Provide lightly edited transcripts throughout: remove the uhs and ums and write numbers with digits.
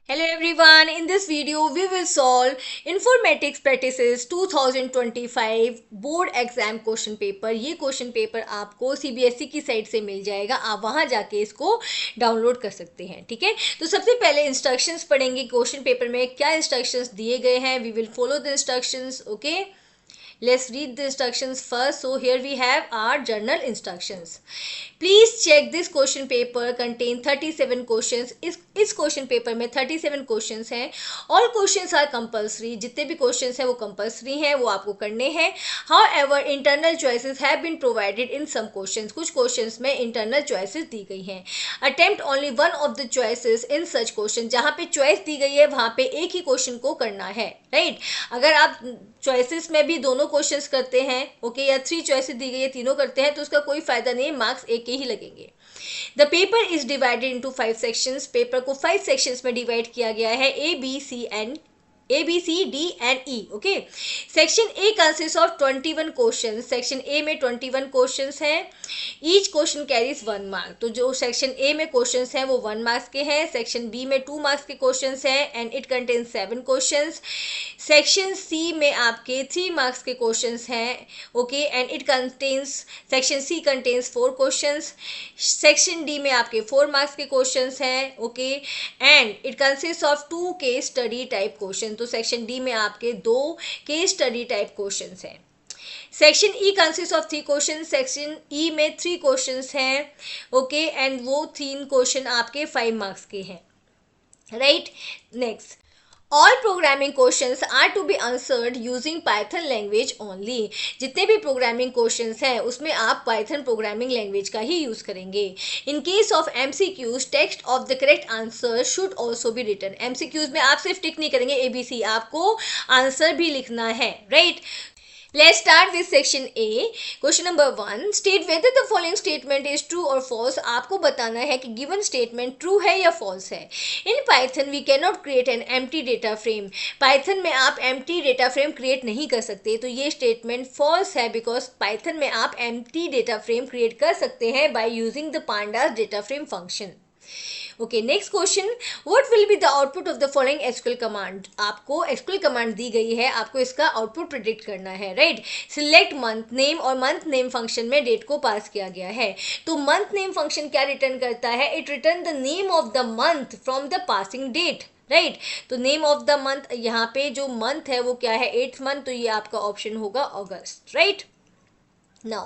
Hello everyone, in this video we will solve Informatics Practices 2025 board exam question paper. ये question paper आपको CBSE की site से मिल जाएगा, आप वहां जाके इसको डाउनलोड कर सकते हैं। ठीक है, तो सबसे पहले इंस्ट्रक्शंस पढ़ेंगे। क्वेश्चन पेपर में क्या इंस्ट्रक्शंस दिए गए हैं, we will follow the instructions. Okay, let's read the instructions first. So here we have our journal instructions. Please check this question paper contain 37 questions. इस क्वेश्चन पेपर में 37 questions हैं। All questions are compulsory, जितने भी questions हैं वो compulsory हैं, वो आपको करने हैं। However internal choices have been provided in some questions, कुछ क्वेश्चंस में इंटरनल चॉइसेस दी गई हैं। Attempt only one of the choices in such question, जहाँ पे चॉइस दी गई है वहाँ पे एक ही क्वेश्चन को करना है। राइट, अगर आप चॉइसेस में भी दोनों क्वेश्चंस करते हैं, ओके, या 3 चॉइसेस दी गई है तीनों करते हैं, तो उसका कोई फायदा नहीं, मार्क्स एक के ही लगेंगे। The paper is divided into 5 sections, paper को 5 सेक्शंस में डिवाइड किया गया है, A B C D and E. Section A consist of 21 question. Section A में 21 क्वेश्चन हैं। ईच क्वेश्चन कैरीज 1 मार्क, तो जो सेक्शन ए में क्वेश्चन हैं वो 1 मार्क्स के हैं। सेक्शन बी में 2 मार्क्स के क्वेश्चन हैं and it contains 7 question. Section C में आपके 3 मार्क्स के क्वेश्चन हैं, okay, and it contains, section C contains 4 question. Section D में आपके 4 मार्क्स के क्वेश्चन हैं, okay, and it consist of 2 case study type question. तो सेक्शन डी में आपके 2 केस स्टडी टाइप क्वेश्चन हैं। Section E consist of 3 question, section E में 3 question हैं, ओके, एंड वो 3 क्वेश्चन आपके 5 मार्क्स के हैं। Right, next, all programming questions are to be answered using Python language only. जितने भी प्रोग्रामिंग क्वेश्चंस हैं उसमें आप पाइथन प्रोग्रामिंग लैंग्वेज का ही यूज करेंगे। In case of MCQs, text of the correct answer should also be written. MCQs में आप सिर्फ टिक नहीं करेंगे एबीसी, आपको आंसर भी लिखना है। Right, let's start with section A. Question number 1, state whether the following statement is true or false. आपको बताना है कि given statement true है या false है। In Python we cannot create an empty data frame. Python में आप empty data frame create नहीं कर सकते, तो ये statement false है because Python में आप empty data frame create कर सकते हैं by using the pandas data frame function. Okay, next question, what will be the output of the following SQL command. आपको एसक्यूएल कमांड दी गई है, आपको इसका आउटपुट प्रेडिक्ट करना है। राइट, सिलेक्ट मंथ नेम, और मंथ नेम फंक्शन में डेट को पास किया गया है। तो मंथ नेम फंक्शन क्या रिटर्न करता है, it returns the name of the month from the passing date. Right, तो नेम ऑफ द मंथ, यहाँ पे जो मंथ है वो क्या है, 8th मंथ, तो ये आपका ऑप्शन होगा अगस्त। Right, now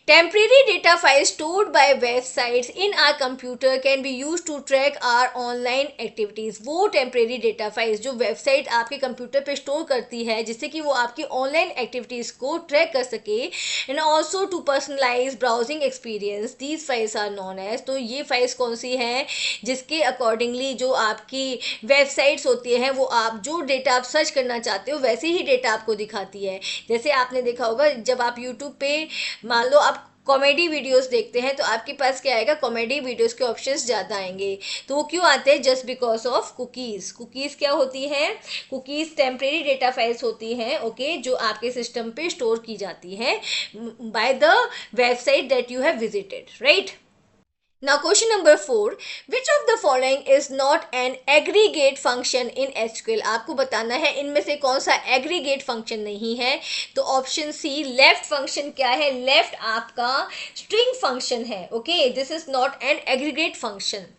temporary data files stored by websites in our computer can be used to track our online activities. वो temporary data files जो वेबसाइट आपके कंप्यूटर पे स्टोर करती है जिससे कि वो आपकी ऑनलाइन एक्टिविटीज़ को ट्रैक कर सके, and also to personalise browsing experience, these files are known as. तो ये फाइल्स कौन सी हैं, जिसके अकॉर्डिंगली जो आपकी वेबसाइट्स होती हैं वो आप जो डेटा आप सर्च करना चाहते हो वैसे ही डेटा आपको दिखाती है। जैसे आपने देखा होगा जब आप यूट्यूब पे मान लो आप कॉमेडी वीडियोस देखते हैं तो आपके पास क्या आएगा, कॉमेडी वीडियोस के ऑप्शंस ज़्यादा आएंगे। तो वो क्यों आते हैं, just because of cookies. Cookies क्या होती हैं, कुकीज़ टेम्परेरी डेटा फाइल्स होती हैं, ओके, जो आपके सिस्टम पे स्टोर की जाती हैं by the website that you have visited. Right, now question number 4, which of the following is not an aggregate function in SQL। आपको बताना है इनमें से कौन सा aggregate function नहीं है। तो ऑप्शन सी लेफ्ट फंक्शन क्या है, लेफ्ट आपका string function है। Okay, this is not an aggregate function।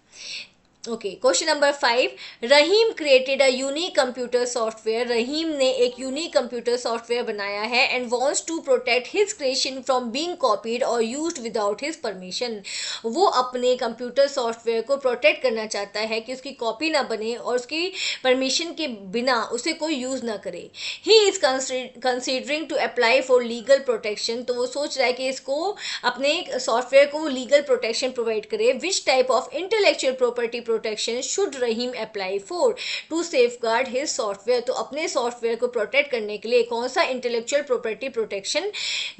Okay, question number 5, Rahim created a unique computer software. Rahim ने एक यूनिक कंप्यूटर सॉफ्टवेयर बनाया है and wants to protect his creation from being copied or used without his permission. वो अपने computer software को protect करना चाहता है कि उसकी कॉपी ना बने और उसकी परमिशन के बिना उसे कोई यूज़ ना करे। He is considering to apply for legal protection. तो वो सोच रहा है कि इसको अपने सॉफ्टवेयर को लीगल प्रोटेक्शन प्रोवाइड करे। Which type of intellectual property protection should Rahim apply for to safeguard his software. तो अपने सॉफ्टवेयर को प्रोटेक्ट करने के लिए कौन सा इंटेलेक्चुअल प्रॉपर्टी प्रोटेक्शन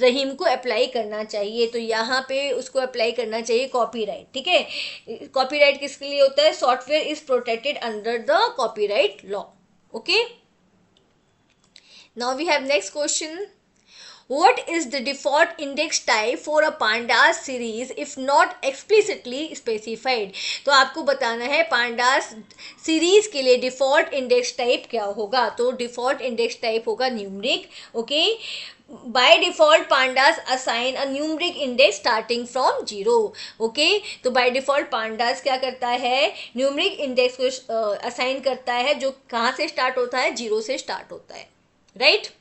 रहीम को अप्लाई करना चाहिए, तो यहाँ पे उसको अप्लाई करना चाहिए कॉपीराइट। ठीक है, कॉपीराइट किसके लिए होता है, software is protected under the copyright law. Okay, now we have next question, What is the default index type for a pandas series if not explicitly specified? तो आपको बताना है pandas सीरीज के लिए डिफॉल्ट इंडेक्स टाइप क्या होगा. तो default index type होगा numeric. Okay, by default pandas assign a numeric index starting from 0. Okay, तो by default pandas क्या करता है, न्यूमरिक इंडेक्स को असाइन करता है जो कहाँ से स्टार्ट होता है, 0 से स्टार्ट होता है. Right.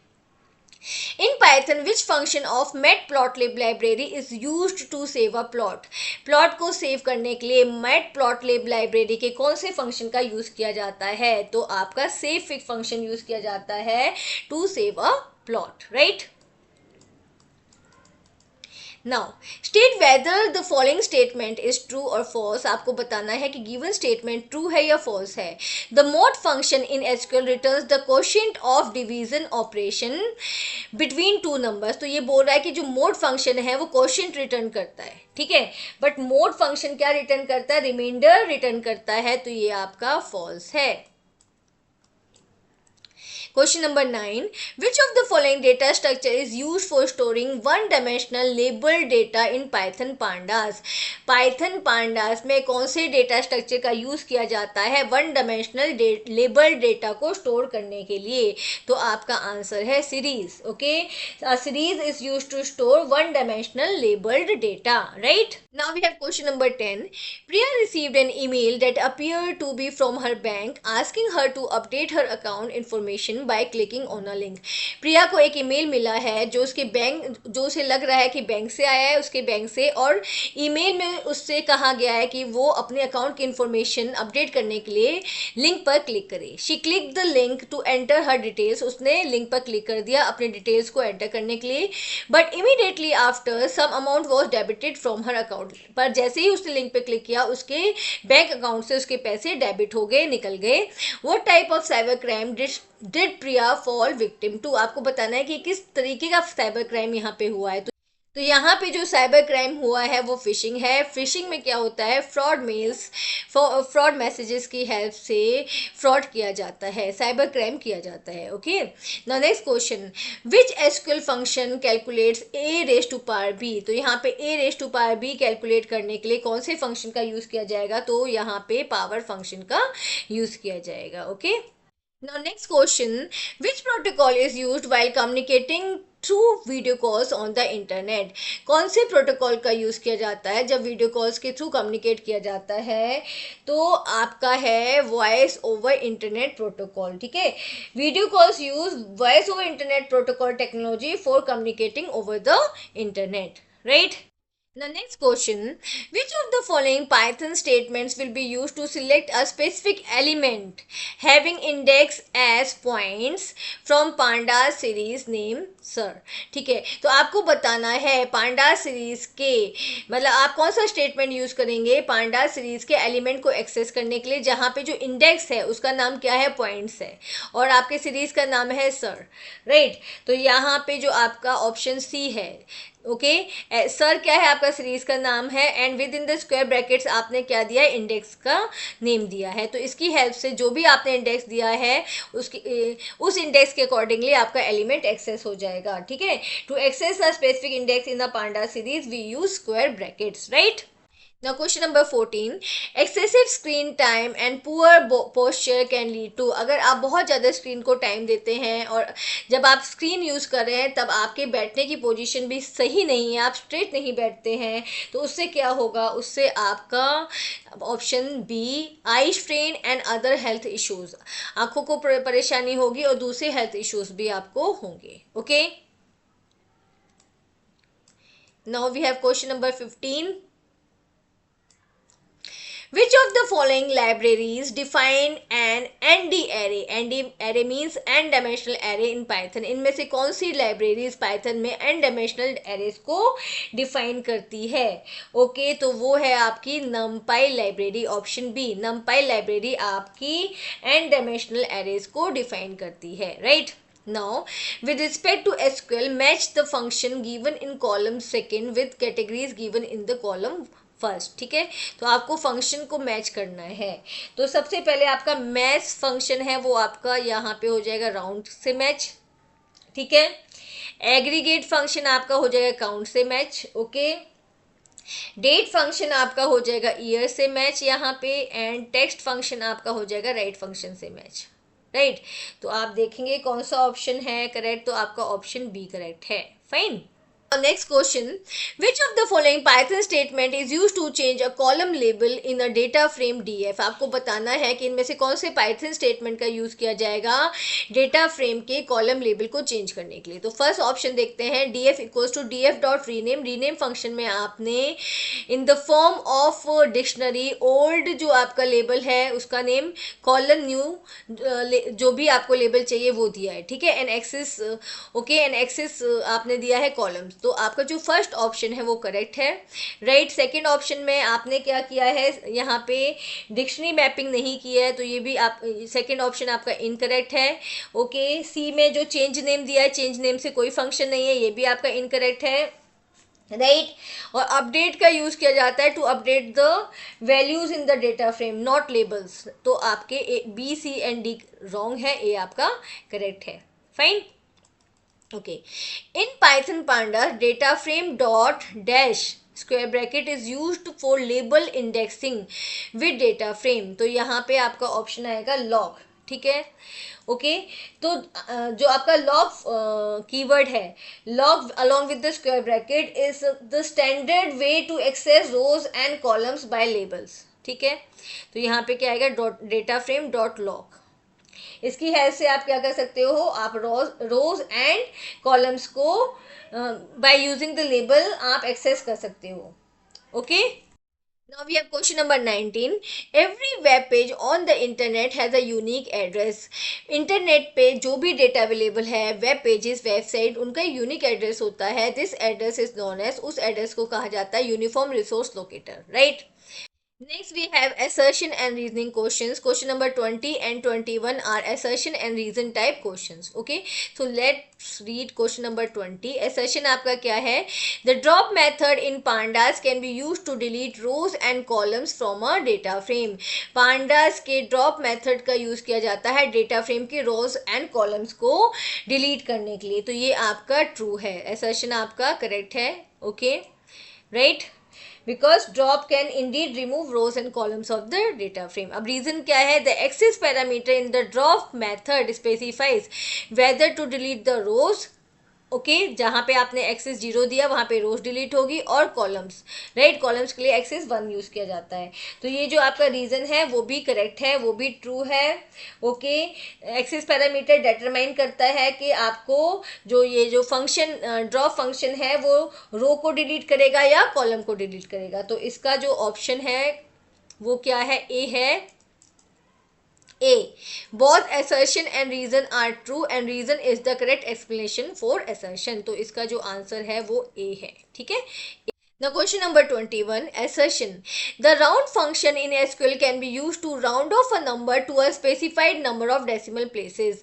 In Python, which function of matplotlib library is used to save a plot? Plot को सेव करने के लिए matplotlib लाइब्रेरी के कौन से फंक्शन का यूज किया जाता है? तो आपका savefig फंक्शन यूज किया जाता है to save a plot. Right. Now, state whether the following statement is true or false. आपको बताना है कि given statement true है या false है. The mod function in SQL returns the quotient of division operation between two numbers. तो ये बोल रहा है कि जो mod function है वो quotient return करता है. ठीक है, बट mod function क्या return करता है, remainder return करता है. तो ये आपका false है. Question number 9. Which of the following data structure is used for storing one-dimensional labeled data in Python pandas? Python pandas में कौन से डेटा स्ट्रक्चर का यूज किया जाता है वन डायमेंशनल लेबल्ड डेटा को स्टोर करने के लिए? तो आपका आंसर है series. Okay, series is use to store one dimensional labelled data. Right. Now we have question number 10. Priya received an email that appeared to be from her bank asking her to update her account information by clicking on a link. प्रिया को एक email मिला है जो उसके bank, जो उसे लग रहा है कि बैंक से आया है, उसके बैंक से, और ईमेल में उससे कहा गया है कि वो अपने अकाउंट की इंफॉर्मेशन अपडेट करने के लिए लिंक पर क्लिक करे. She click the link to enter her details. उसने लिंक पर क्लिक कर दिया अपने डिटेल्स को एंटर करने के लिए. But immediately after some amount was debited from her account. पर जैसे ही उसने लिंक पे क्लिक किया उसके बैंक अकाउंट से उसके पैसे डेबिट हो गए, निकल गए. What type of cyber crime did Priya fall victim to? आपको बताना है कि किस तरीके का साइबर क्राइम यहाँ पे हुआ है. तो यहाँ पे जो साइबर क्राइम हुआ है वो फिशिंग है. फिशिंग में क्या होता है, फ्रॉड मेल्स, फ्रॉड मैसेजेस की हेल्प से फ्रॉड किया जाता है, साइबर क्राइम किया जाता है. Okay, now next question. Which SQL function calculates A raise to power B? तो यहाँ पे A raise to power B calculate करने के लिए कौन से फंक्शन का यूज किया जाएगा? तो यहाँ पे पावर फंक्शन का यूज किया जाएगा. Okay. Now next question, which protocol is used while communicating through video calls on the internet? कौन से प्रोटोकॉल का यूज किया जाता है जब वीडियो कॉल्स के थ्रू कम्युनिकेट किया जाता है? तो आपका है वॉइस ओवर इंटरनेट प्रोटोकॉल. ठीक है, video calls use voice over internet protocol technology for communicating over the internet. Right. The next question, which of the following Python statements will be used to select a specific element having index as points from pandas series name sir? ठीक है, तो आपको बताना है pandas series के, मतलब आप कौन सा स्टेटमेंट यूज करेंगे pandas series के एलिमेंट को एक्सेस करने के लिए, जहाँ पे जो इंडेक्स है उसका नाम क्या है, पॉइंट्स है, और आपके सीरीज का नाम है सर. राइट. तो यहाँ पे जो आपका ऑप्शन सी है. ओके, सर क्या है, आपका सीरीज का नाम है, and within the square brackets आपने क्या दिया है, इंडेक्स का नेम दिया है. तो इसकी हेल्प से जो भी आपने इंडेक्स दिया है उस इंडेक्स के अकॉर्डिंगली आपका एलिमेंट एक्सेस हो जाएगा. ठीक है, to access a specific index in the panda series we use square brackets. Right. Now question number 14. Excessive screen time and poor posture can lead to. अगर आप बहुत ज़्यादा स्क्रीन को टाइम देते हैं और जब आप स्क्रीन यूज़ कर रहे हैं तब आपके बैठने की पोजीशन भी सही नहीं है, आप स्ट्रेट नहीं बैठते हैं, तो उससे क्या होगा, उससे आपका option B eye strain and other health issues, आँखों को परेशानी होगी और दूसरे हेल्थ इश्यूज भी आपको होंगे. Okay. Now we have question number 15. Which of the following libraries define an ND array? ND array means n dimensional array in Python. इनमें से कौन सी libraries Python में n dimensional arrays को define करती है? ओके, तो वो है आपकी numpy library, option B. numpy library आपकी n dimensional arrays को define करती है. Right. Now, with respect to SQL, match the function given in column second with categories given in the column first. ठीक है, तो आपको फंक्शन को match करना है. तो सबसे पहले आपका मैच फंक्शन है वो आपका यहाँ पे हो जाएगा राउंड से मैच. ठीक है। एग्रीगेट फंक्शन आपका हो जाएगा काउंट से मैच, ओके। डेट फंक्शन आपका हो जाएगा ईयर से मैच यहाँ पे, एंड टेक्स्ट फंक्शन आपका हो जाएगा राइट फंक्शन से मैच, राइट। तो आप देखेंगे कौन सा ऑप्शन है करेक्ट, तो आपका ऑप्शन बी करेक्ट है, fine. Next question, which of the following Python statement is used to change a column label in a data frame df? आपको बताना है कि इनमें से कौन से Python statement का यूज किया जाएगा डेटा फ्रेम के कॉलम लेबल को चेंज करने के लिए। तो फर्स्ट ऑप्शन देखते हैं, df equals to df dot rename. Rename function में आपने in the form of dictionary old जो आपका लेबल है उसका नेम, कॉलम न्यू जो भी आपको लेबल चाहिए वो दिया है, ठीक है। An axis, okay, an axis आपने दिया है कॉलम्स। तो आपका जो फर्स्ट ऑप्शन है वो करेक्ट है, राइट। सेकंड ऑप्शन में आपने क्या किया है, यहाँ पे डिक्शनरी मैपिंग नहीं की है, तो ये भी आप सेकंड ऑप्शन आपका इनकरेक्ट है, ओके। सी में जो चेंज नेम दिया है, चेंज नेम से कोई फंक्शन नहीं है, ये भी आपका इनकरेक्ट है, राइट। और अपडेट का यूज किया जाता है to update the values in the data frame, not labels. तो आपके B C and D wrong है, ए आपका करेक्ट है, fine, okay. In Python pandas, data frame dot dash square bracket is used for label indexing with data frame. तो यहाँ पे आपका option आएगा log, ठीक है, ओके। तो जो आपका log कीवर्ड है, log along with the square bracket is the standard way to access rows and columns by labels, ठीक है। तो यहाँ पे क्या आएगा, data frame dot log। इसकी हेल्प से आप क्या कर सकते हो, आप रोज एंड कॉलम्स को बाय यूजिंग द लेबल आप एक्सेस कर सकते हो, okay. Now we have question number 19. Every web page on the internet has a unique address. Internet पे जो भी डेटा अवेलेबल है, वेब पेजेस, वेबसाइट, उनका यूनिक एड्रेस होता है। This address is known as, उस एड्रेस को कहा जाता है uniform resource locator, right. Next we have assertion and reasoning questions. Question number 20 and 21 are assertion and reason type questions. Okay, so let's read question number 20. Assertion आपका क्या है? The drop method in pandas can be used to delete rows and columns from a data frame. pandas के drop method का use किया जाता है data frame के rows and columns को delete करने के लिए। तो ये आपका true है, assertion आपका correct है, okay, right? Because drop can indeed remove rows and columns of the data frame. अब reason क्या है, the access parameter in the drop method specifies whether to delete the rows, okay, जहाँ पे आपने access 0 दिया वहाँ पे रोज डिलीट होगी, और कॉलम्स, राइट, कॉलम्स के लिए एक्सेस 1 यूज किया जाता है। तो ये जो आपका रीजन है वो भी करेक्ट है, वो भी ट्रू है, ओके। एक्सेस पैरामीटर डिटरमाइन करता है कि आपको जो ये जो फंक्शन ड्रॉप फंक्शन है वो रो को डिलीट करेगा या कॉलम को डिलीट करेगा। तो इसका जो ऑप्शन है वो क्या है, ए है, A. Both assertion and reason are true and reason is the correct explanation for assertion. तो इसका जो आंसर है वो A है, ठीक है। Now question number 21, assertion. The round function in SQL can be used to round off a number to a specified number of decimal places.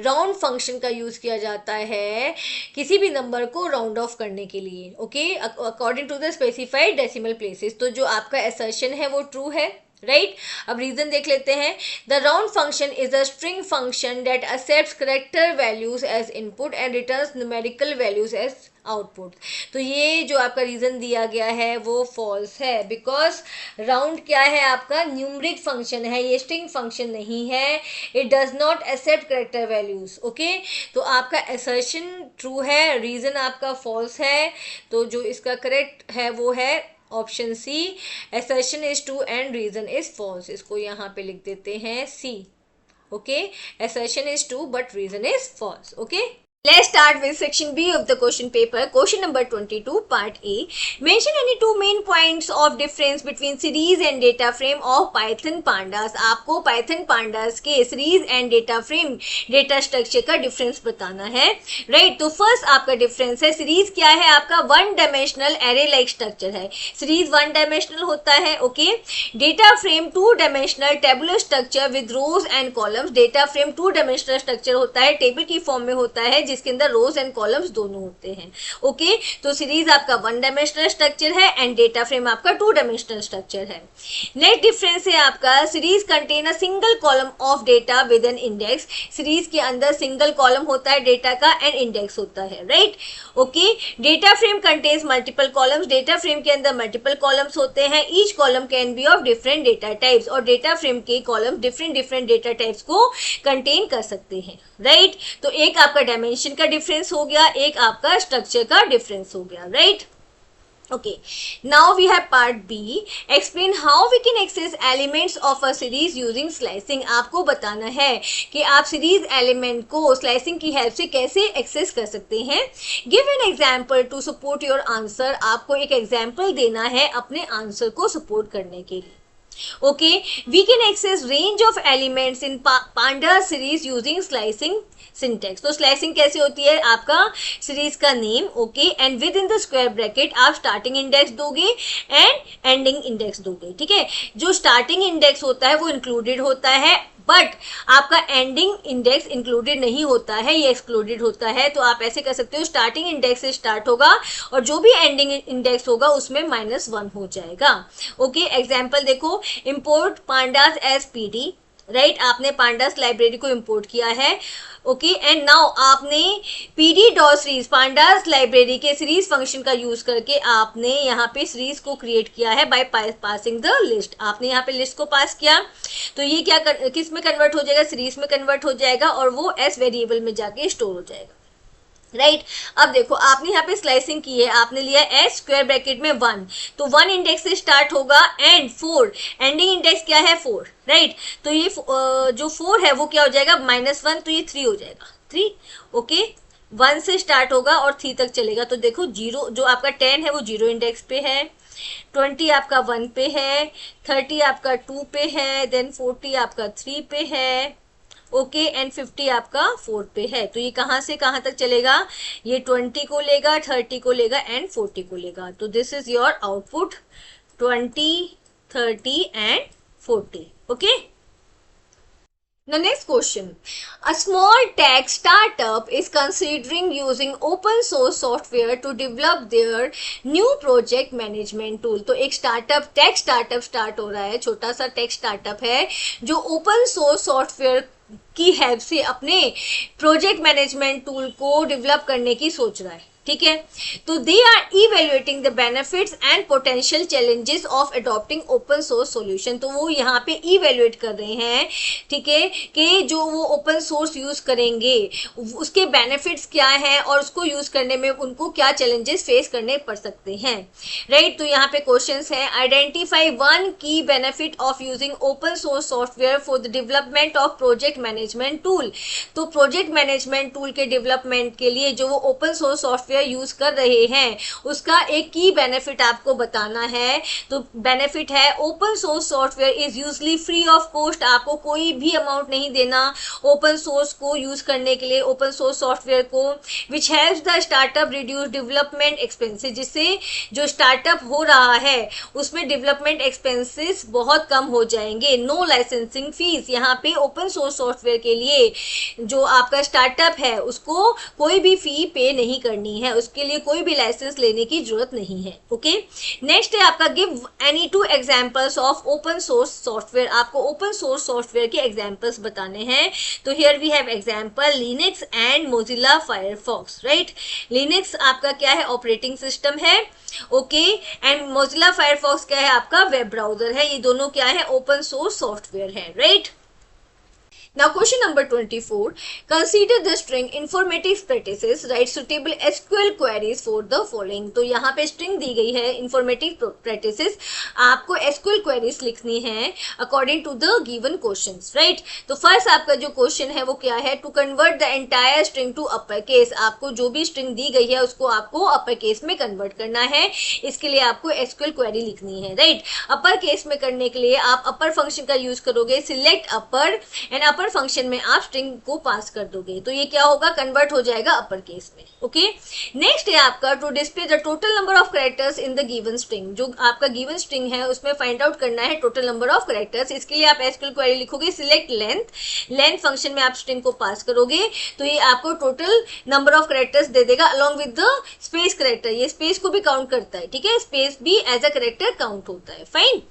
Round function का use किया जाता है किसी भी नंबर को राउंड ऑफ करने के लिए, okay, according to the specified decimal places. तो जो आपका assertion है वो ट्रू है, राइट। अब रीजन देख लेते हैं। The round function is a string function that accepts character values as input and returns numerical values as output. तो ये जो आपका रीजन दिया गया है वो फॉल्स है, बिकॉज राउंड क्या है, आपका न्यूमरिक फंक्शन है, ये स्ट्रिंग फंक्शन नहीं है, it does not accept character values, okay. तो आपका असर्शन ट्रू है, रीजन आपका फॉल्स है। तो जो इसका करेक्ट है वो है option C, assertion is true and reason is false। इसको यहाँ पे लिख देते हैं सी, okay. assertion is true but reason is false, okay। Let's start with section B of the question paper. Question number 22, part A. Mention any two main points of difference between series and data frame of Python pandas. आपको Python pandas के series and data frame data structure का difference बताना है, right? तो first आपका difference है, series क्या है, आपका one dimensional array like structure है, series one dimensional होता है, okay? Data frame two dimensional tabular structure with rows and columns. Data frame two dimensional structure होता है, table की form में होता है, जिसके अंदर रोज एंड कॉलम्स दोनों होते हैं। ओके, तो सीरीज आपका 1 डायमेंशनल स्ट्रक्चर है एंड डेटा फ्रेम आपका 2 डायमेंशनल स्ट्रक्चर है। नेक्स्ट डिफरेंस है आपका series contain a single column of data with an index. Series के अंदर सिंगल कॉलम होता है डेटा का एंड इंडेक्स होता है, right. Okay, data frame contains multiple columns. Data frame के अंदर मल्टीपल कॉलम्स होते हैं। Each column can be of different data types, और डेटा फ्रेम के कॉलम डिफरेंट डेटा टाइप्स को कंटेन कर सकते हैं, राइट। तो एक आपका डायमेंशन का डिफरेंस हो गया, एक आपका स्ट्रक्चर का डिफरेंस हो गया, right. Okay, now we have part B. Explain how we can access elements of a series using slicing. आपको बताना है कि आप सीरीज एलिमेंट को स्लाइसिंग की हेल्प से कैसे एक्सेस कर सकते हैं। Give an example to support your answer. आपको एक एग्जाम्पल देना है अपने आंसर को सपोर्ट करने के लिए। Okay, we can access range of elements in Pandas series using slicing syntax. तो स्लाइसिंग कैसे होती है, आपका सीरीज का name, okay, and within the square bracket आप स्टार्टिंग इंडेक्स दोगे एंड एंडिंग इंडेक्स दोगे, ठीक है। जो स्टार्टिंग इंडेक्स होता है वो इंक्लूडेड होता है, बट आपका एंडिंग इंडेक्स इंक्लूडेड नहीं होता है, ये एक्सक्लूडेड होता है। तो आप ऐसे कर सकते हो, स्टार्टिंग इंडेक्स से स्टार्ट होगा और जो भी एंडिंग इंडेक्स होगा उसमें -1 हो जाएगा। ओके, एग्जाम्पल देखो, import pandas as PD, right. आपने पांडास लाइब्रेरी को इंपोर्ट किया है, ओके, एंड नाउ आपने PD dot series pandas library के सीरीज फंक्शन का यूज करके आपने यहाँ पे सीरीज को क्रिएट किया है बाय पासिंग द लिस्ट। आपने यहाँ पे लिस्ट को पास किया, तो ये क्या किस में कन्वर्ट हो जाएगा, सीरीज में कन्वर्ट हो जाएगा और वो एस वेरिएबल में जाके स्टोर हो जाएगा, राइट। अब देखो, आपने यहाँ पे स्लाइसिंग की है, आपने लिया एस स्क्वायर ब्रैकेट में 1, तो 1 इंडेक्स से स्टार्ट होगा एंड 4, एंडिंग इंडेक्स क्या है 4, राइट। तो ये जो 4 है वो क्या हो जाएगा -1, तो ये 3 हो जाएगा, 3, ओके। 1 से स्टार्ट होगा और 3 तक चलेगा, तो देखो 0 जो आपका 10 है वो 0 इंडेक्स पे है, 20 आपका 1 पे है, 30 आपका 2 पे है, देन 40 आपका 3 पे है, ओके, एंड 50 आपका 4 पे है। तो ये कहाँ से कहाँ तक चलेगा, ये 20 को लेगा, 30 को लेगा एंड 40 को लेगा। तो this is your output 20, 30 and 40, okay. The next question. A small tech startup is considering using open source software to develop their new project management tool. तो एक टेक स्टार्टअप स्टार्ट हो रहा है, छोटा सा टेक स्टार्टअप है जो open source software की हेल्प से अपने प्रोजेक्ट मैनेजमेंट टूल को डेवलप करने की सोच रहा है, ठीक है। तो they are evaluating the benefits and potential challenges of adopting open source solution. तो वो यहाँ पे इवेल्युएट कर रहे हैं, ठीक है, कि जो वो ओपन सोर्स यूज करेंगे उसके बेनिफिट्स क्या हैं और उसको यूज करने में उनको क्या चैलेंजेस फेस करने पड़ सकते हैं, राइट। तो यहाँ पे क्वेश्चंस हैं, आइडेंटिफाई 1 की benefit of using open source software for the development of project management tool. तो प्रोजेक्ट मैनेजमेंट टूल के डेवलपमेंट के लिए जो वो ओपन सोर्स सॉफ्टवेयर यूज कर रहे हैं उसका एक की बेनिफिट आपको बताना है। तो बेनिफिट है, open source software is usually free of cost. आपको कोई भी अमाउंट नहीं देना ओपन सोर्स को यूज करने के लिए, ओपन सोर्स सॉफ्टवेयर को, which helps the startup reduce development expenses. जिससे जो स्टार्टअप हो रहा है उसमें डेवलपमेंट एक्सपेंसेस बहुत कम हो जाएंगे। नो लाइसेंसिंग फीस, यहाँ पे ओपन सोर्स सॉफ्टवेयर के लिए जो आपका स्टार्टअप है उसको कोई भी फी पे नहीं करनी है, उसके लिए कोई भी लाइसेंस लेने की जरूरत नहीं है, ओके। नेक्स्ट है आपका give any 2 examples of open source software. आपको ओपन सोर्स सॉफ्टवेयर के एग्जांपल्स बताने हैं। तो here we have example Linux and Mozilla Firefox, right. Linux आपका क्या है, ऑपरेटिंग सिस्टम है, ओके, एंड मोजिला फायरफॉक्स क्या है, आपका वेब ब्राउजर है। ये दोनों क्या है, ओपन सोर्स सॉफ्टवेयर है, right. Now question number 24. Consider the string informative practices. Write suitable SQL queries for the following. तो यहाँ पे string दी गई है informative practices. आपको SQL queries लिखनी है according to the given questions, right? तो first आपका जो question है वो क्या है? To convert the entire string to uppercase. आपको जो भी string दी गई है उसको आपको uppercase में convert करना है. इसके लिए आपको SQL query लिखनी है, right? uppercase में करने के लिए आप upper function का use करोगे. Select upper and upper upper function में आप स्ट्रिंग को पास कर दोगे, तो ये क्या होगा, कन्वर्ट हो जाएगा अपर केस में। ओके, नेक्स्ट है आपका to display the total number of characters in the given string. जो आपका गिवन स्ट्रिंग है उसमें फाइंड आउट करना है टोटल नंबर ऑफ कैरेक्टर्स। इसके लिए आप एसक्यूएल क्वेरी लिखोगे, सिलेक्ट लेंथ फंक्शन में आप स्ट्रिंग को पास करोगे तो ये आपको टोटल नंबर ऑफ कैरेक्टर्स दे देगा along with the space character. ये स्पेस को भी काउंट करता है, ठीक है, स्पेस भी एज अ कैरेक्टर काउंट होता है। Fine,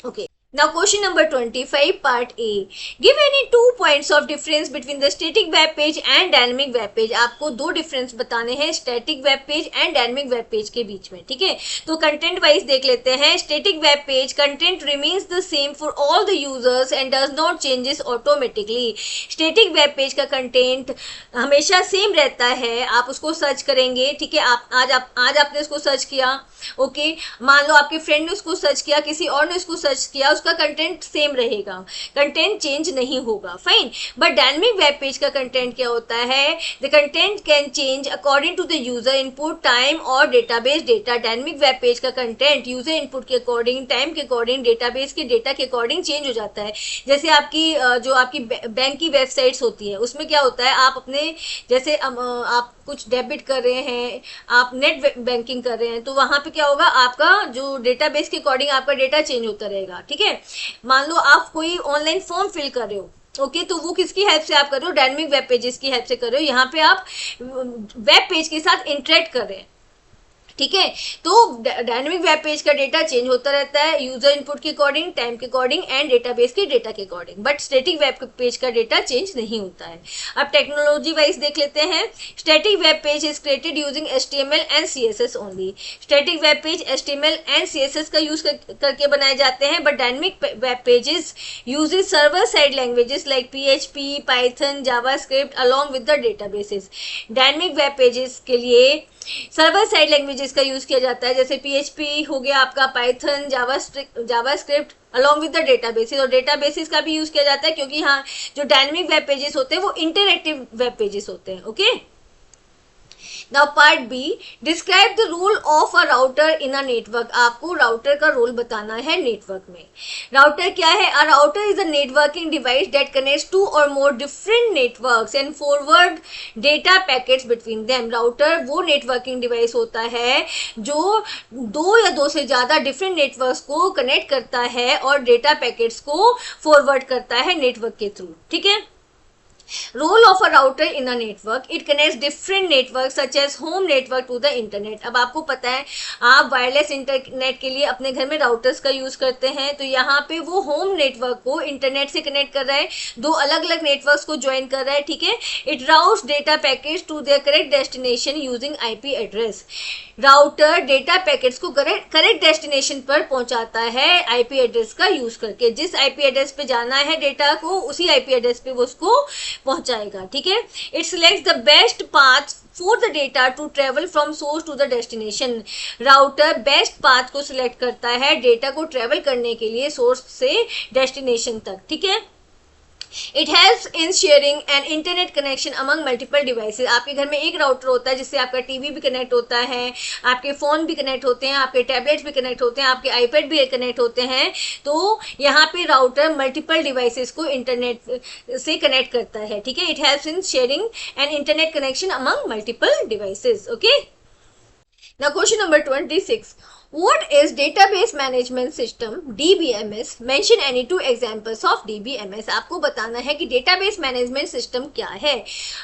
okay. Now question number 25 part A. Give any 2 points of difference between the static web page and dynamic web page. आपको दो डिफरेंस बताने हैं static web page and dynamic web page के बीच में, ठीक है। तो कंटेंट वाइज देख लेते हैं। static web page content remains the same for all the users and does not changes automatically. static web page का कंटेंट हमेशा सेम रहता है, आप उसको सर्च करेंगे, ठीक है। आज आपने उसको सर्च किया, ओके, मान लो आपके फ्रेंड ने उसको सर्च किया, किसी और ने उसको सर्च किया, उसका कंटेंट सेम रहेगा, कंटेंट चेंज नहीं होगा। Fine, but dynamic web page का कंटेंट क्या होता है, the content can change according to the user input time or database data. Dynamic web page का कंटेंट यूजर इनपुट के अकॉर्डिंग, टाइम के अकॉर्डिंग, डेटाबेस के डेटा के अकॉर्डिंग चेंज हो जाता है। जैसे आपकी जो आपकी बैंक की वेबसाइट्स होती है उसमें क्या होता है, आप अपने जैसे आप कुछ डेबिट कर रहे हैं, आप नेट बैंकिंग कर रहे हैं, तो वहां पे क्या होगा, आपका जो डेटाबेस के अकॉर्डिंग आपका डेटा चेंज होता रहेगा, ठीक है। मान लो आप कोई ऑनलाइन फॉर्म फिल कर रहे हो, ओके, तो वो किसकी हेल्प से आप कर रहे हो, डायनेमिक वेब पेजेस की हेल्प से कर रहे हो। यहाँ पे आप वेब पेज के साथ इंटरेक्ट कर रहे हैं, ठीक है। तो डायनेमिक वेब पेज का डेटा चेंज होता रहता है यूजर इनपुट के अकॉर्डिंग, टाइम के अकॉर्डिंग एंड डेटाबेस के डेटा के according, but static web page का डेटा चेंज नहीं होता है। अब टेक्नोलॉजी वाइज देख लेते हैं। Static web page is created using HTML and CSS only. Static web page HTML and CSS का यूज करके बनाए जाते हैं, but dynamic web pages uses server side languages like PHP, Python, JavaScript along with the databases. Dynamic web pages के लिए server side languages का use किया जाता है, जैसे PHP हो गया आपका, Python, JavaScript along with the databases. और डेटाबेसेस का भी यूज किया जाता है क्योंकि हाँ, जो डायनेमिक वेब पेजेस होते हैं वो इंटरएक्टिव वेब पेजेस होते हैं। Okay, now part B, describe the role of a router in a network. आपको राउटर का रोल बताना है नेटवर्क में। राउटर क्या है, a router is a networking device that connects two or more different networks and forward data packets between them. Router वो networking device होता है जो दो या दो से ज्यादा डिफरेंट नेटवर्क्स को कनेक्ट करता है और डेटा पैकेट्स को फॉरवर्ड करता है नेटवर्क के थ्रू, ठीक है। Role of a router in a network, it connects different networks such as home network to the internet। अब आपको पता है आप वायरलेस इंटरनेट के लिए अपने घर में राउटर्स का यूज करते हैं, तो यहाँ पे वो होम नेटवर्क को इंटरनेट से कनेक्ट कर रहा है, दो अलग अलग नेटवर्क्स को ज्वाइन कर रहा है, ठीक है। It routes data packets to their correct destination using IP address. Router data packets को करेक्ट डेस्टिनेशन पर पहुंचाता है IP एड्रेस का यूज करके। जिस IP एड्रेस पे जाना है डेटा को, उसी IP एड्रेस पे वो उसको पहुंचाएगा, ठीक है। It selects the best path for the data to travel from source to the destination. Router best path को सिलेक्ट करता है डेटा को ट्रेवल करने के लिए सोर्स से डेस्टिनेशन तक, ठीक है। It helps in sharing an internet connection among multiple devices. आपके घर में एक राउटर होता है जिससे आपका टीवी भी कनेक्ट होता है, आपके फ़ोन भी कनेक्ट होते हैं, आपके टैबलेट्स भी कनेक्ट होते हैं, आपके आईपैड भी कनेक्ट होते हैं। तो यहाँ पे राउटर मल्टीपल डिवाइसेस को इंटरनेट से कनेक्ट करता है, ठीक है। It helps in sharing an internet connection among multiple devices. Okay, now question number 26, what is database management system DBMS? mention any two examples of DBMS। आपको बताना है कि database management system क्या है।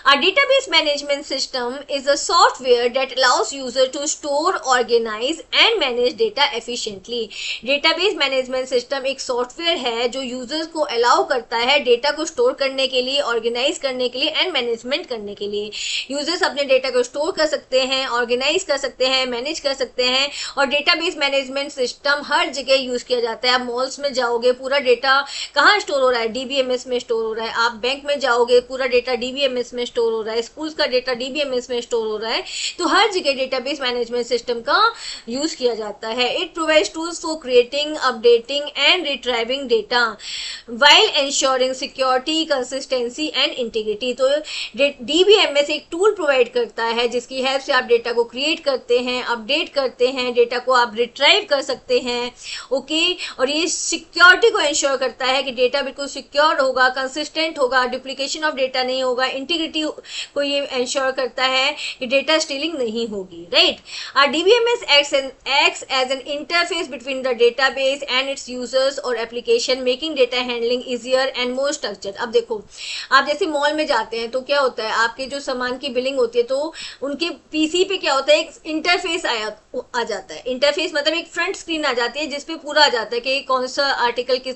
A database management system is a software that allows user to store, organize and manage data efficiently। database management system एक software है जो users को अलाउ करता है डेटा को स्टोर करने के लिए, ऑर्गेनाइज करने के लिए एंड मैनेजमेंट करने के लिए। यूजर्स अपने डेटा को स्टोर कर सकते हैं, ऑर्गेनाइज कर सकते हैं, मैनेज कर सकते हैं। और डेटाबेस मैनेजमेंट सिस्टम हर जगह यूज किया जाता है। आप मॉल्स में जाओगे, पूरा डेटा कहाँ स्टोर हो रहा है, DBMS में स्टोर हो रहा है। आप बैंक में जाओगे, पूरा डेटा DBMS में स्टोर हो रहा है। स्कूल्स का डेटा DBMS में स्टोर हो रहा है। तो हर जगह डेटाबेस मैनेजमेंट सिस्टम का यूज किया जाता है। It provides tools for creating, updating and retrieving data while ensuring security, consistency and integrity. तो DBMS एक टूल प्रोवाइड करता है जिसकी हेल्प से आप डेटा को क्रिएट करते हैं, अपडेट करते हैं, डेटा को आप आप रिट्राइव कर सकते हैं। ओके, और ये सिक्योरिटी को इंश्योर करता है कि डेटा बिल्कुल सिक्योर होगा, कंसिस्टेंट होगा, डुप्लीकेशन ऑफ डेटा नहीं होगा, इंटीग्रिटी को ये इंश्योर करता है कि डेटा स्टीलिंग नहीं होगी, right. DBMS acts as an interface between the database and its users or application, making data handling easier and more structured। अब देखो, आप जैसे मॉल में जाते हैं तो क्या होता है, आपके जो सामान की बिलिंग होती है तो उनके पीसी पे क्या होता है, एक इंटरफेस आ जाता है। इंटरफेस मतलब एक फ्रंट स्क्रीन आ जाती है जिसपे पूरा आ जाता है कि कौन सा आर्टिकल किस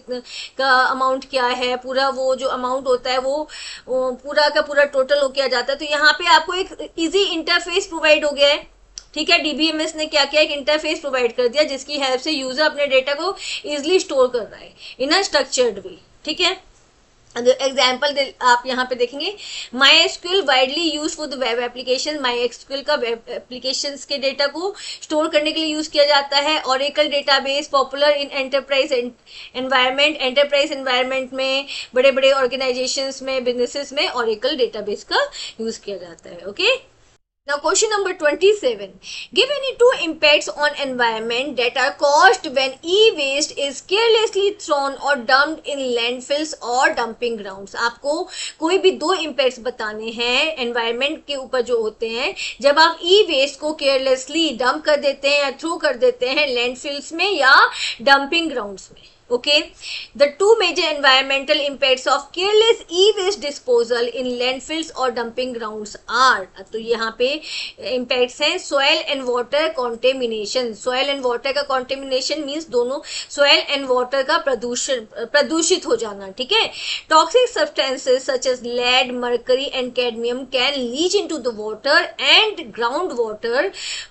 का अमाउंट क्या है, पूरा वो जो अमाउंट होता है वो पूरा का पूरा टोटल होके आ जाता है। तो यहाँ पे आपको एक इजी इंटरफेस प्रोवाइड हो गया है, ठीक है। डीबीएमएस ने क्या किया, एक इंटरफेस प्रोवाइड कर दिया जिसकी हेल्प से यूजर अपने डेटा को इजिली स्टोर कर रहा है इन अ स्ट्रक्चर्ड वे, ठीक है। एग्जाम्पल आप यहाँ पे देखेंगे, MySQL widely use for the web application. MySQL का वेब एप्लीकेशन के डेटा को स्टोर करने के लिए यूज किया जाता है। Oracle database popular in enterprise environment. Enterprise environment में, बड़े बड़े ऑर्गेनाइजेशंस में, बिजनेसेस में Oracle डेटाबेस का यूज किया जाता है। Okay, now question number 27. Give any two impacts on environment that are caused when e-waste is carelessly thrown or dumped in landfills or dumping grounds। आपको कोई भी दो impacts बताने हैं environment के ऊपर जो होते हैं जब आप e-waste को carelessly dump कर देते हैं या थ्रो कर देते हैं landfills में या dumping grounds में। Okay, the two major environmental impacts of careless e-waste disposal in landfills or dumping grounds are, तो यहाँ पे impacts हैं soil and water contamination। soil and water का contamination means दोनों soil and water का प्रदूषित हो जाना, ठीक है। toxic substances such as lead, mercury and cadmium can leach into the water and groundwater,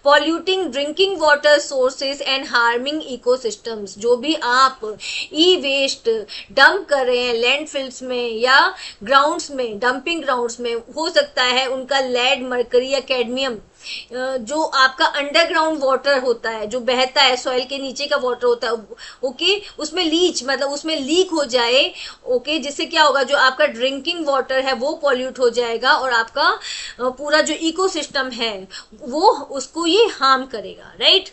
polluting drinking water sources and harming ecosystems। जो भी आप ई वेस्ट डंप कर रहे हैं लैंडफिल्स में या ग्राउंड्स में, डंपिंग ग्राउंड्स में, हो सकता है उनका लेड, मरकरी या कैडमियम जो आपका अंडरग्राउंड वाटर होता है, जो बहता है, सॉइल के नीचे का वाटर होता है, ओके, उसमें लीच मतलब उसमें लीक हो जाए, ओके, जिससे क्या होगा, जो आपका ड्रिंकिंग वाटर है वो पॉल्यूट हो जाएगा और आपका पूरा जो इकोसिस्टम है वो उसको ये हार्म करेगा, राइट।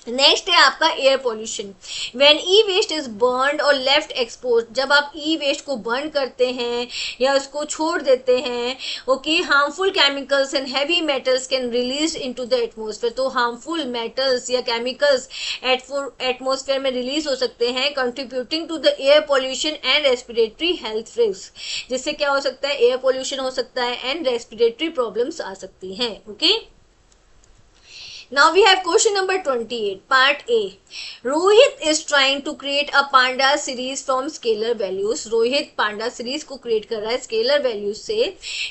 नेक्स्ट है आपका air pollution. When e waste is burned or left exposed, जब आप ई वेस्ट को बर्न करते हैं या उसको छोड़ देते हैं, okay, harmful chemicals and heavy metals can release into the atmosphere. तो हार्मफुल मेटल्स या केमिकल्स एटमॉस्फेयर में रिलीज हो सकते हैं, contributing to the air pollution and respiratory health risk. जिससे क्या हो सकता है, एयर पॉल्यूशन हो सकता है एंड रेस्पिरेटरी प्रॉब्लम्स आ सकती हैं, okay. Now we have question number 28, part A. Rohit is trying to create a panda series from scalar values. Rohit panda series को create कर रहा है scalar values से।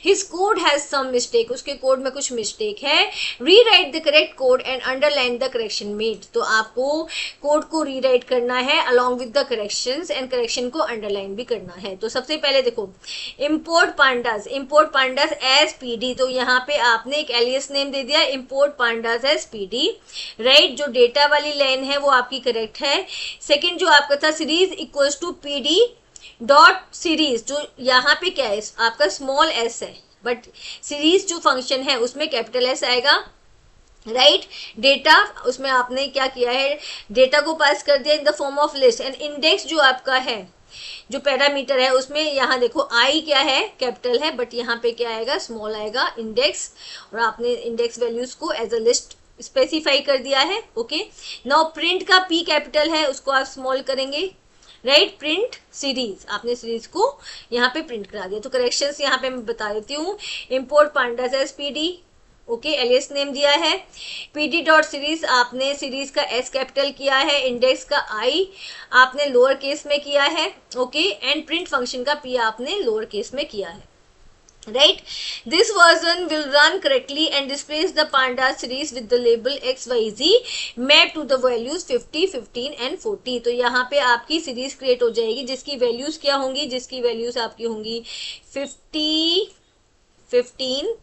His code has some mistake, उसके code में कुछ mistake है। Rewrite the correct code and underline the correction made। तो आपको code को rewrite करना है along with the corrections and correction को underline भी करना है। तो सबसे पहले देखो, import pandas as pd। तो यहाँ पे आपने एक alias name दे दिया, import pandas as PD, right. जो डेटा वाली लाइन है वो आपकी करेक्ट है। सेकंड जो आपका था series equals to PD dot series, जो यहाँ पे क्या है आपका स्मॉल s है, बट सीरीज जो फंक्शन है उसमें कैपिटल S आएगा, राइट। डेटा उसमें आपने क्या किया है, डेटा को पास कर दिया इन the form of list and index जो आपका है, जो पैरामीटर है उसमें यहाँ देखो आई क्या है, कैपिटल है, बट यहाँ पे क्या आएगा, स्मॉल आएगा, इंडेक्स। और आपने इंडेक्स वैल्यूज को एज अ लिस्ट स्पेसिफाई कर दिया है, ओके। नाउ प्रिंट का P कैपिटल है, उसको आप स्मॉल करेंगे, राइट। प्रिंट सीरीज, आपने सीरीज को यहाँ पे प्रिंट करा दिया। तो करेक्शंस यहाँ पे मैं बता देती हूँ। Import pandas as PD, okay, alias name दिया है। PD डॉट सीरीज, आपने सीरीज का S कैपिटल किया है, इंडेक्स का I आपने लोअर केस में किया है, ओके, एंड प्रिंट फंक्शन का P आपने लोअर केस में किया है, right। This version will run correctly and displays the panda series with the label XYZ mapped to the values 50, 15 and 40। तो यहाँ पे आपकी सीरीज क्रिएट हो जाएगी जिसकी वैल्यूज क्या होंगी, जिसकी वैल्यूज आपकी होंगी 50, 15,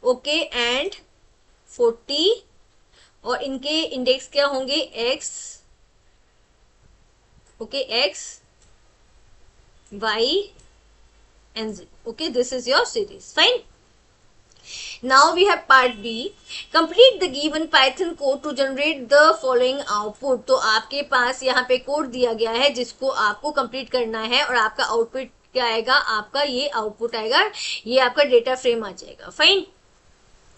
ओके, एंड 40, और इनके इंडेक्स क्या होंगे, X, okay, X, Y and Z, okay, this is your series, fine। Now we have part B. Complete the given Python code to generate the following output. तो आपके पास यहाँ पे कोड दिया गया है जिसको आपको कंप्लीट करना है और आपका आउटपुट क्या आएगा, आपका ये आउटपुट आएगा, ये आपका डेटा फ्रेम आ जाएगा. फाइन.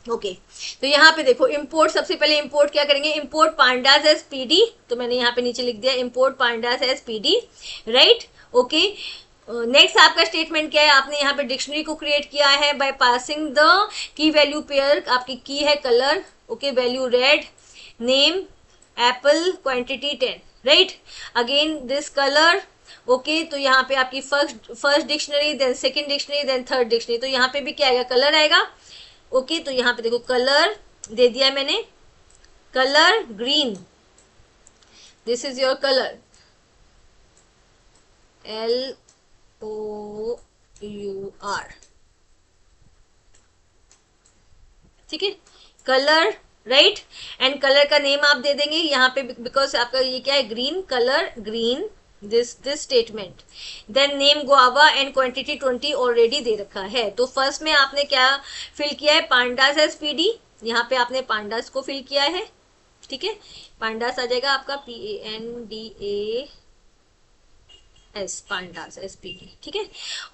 ओके तो यहाँ पे देखो इंपोर्ट, सबसे पहले इंपोर्ट क्या करेंगे, इंपोर्ट पांडास एज पीडी. तो मैंने यहाँ पे नीचे लिख दिया import pandas as PD. Right. Okay next आपका स्टेटमेंट क्या है, आपने यहाँ पे डिक्शनरी को क्रिएट किया है by passing the key value pair. आपकी की है colour. Okay value red, name apple, quantity 10. Right. Again this colour. Okay तो यहाँ पे आपकी first dictionary, then second dictionary, then third dictionary. तो यहाँ पे भी क्या आएगा, कलर आएगा. ओके तो यहाँ पे देखो कलर दे दिया है मैंने, colour green. This is your colour, LOUR. ठीक है, कलर. राइट. एंड कलर का नेम आप दे देंगे यहाँ पे, बिकॉज आपका ये क्या है, green, colour green, this statement. Then name guava and quantity 20 already दे रखा है. तो फर्स्ट में आपने क्या फिल किया है, पांडास एज पीडी. यहाँ पे आपने पांडास को फिल किया है. ठीक है, पांडास आ जाएगा आपका PANDAS, पांडास SPD. ठीक है,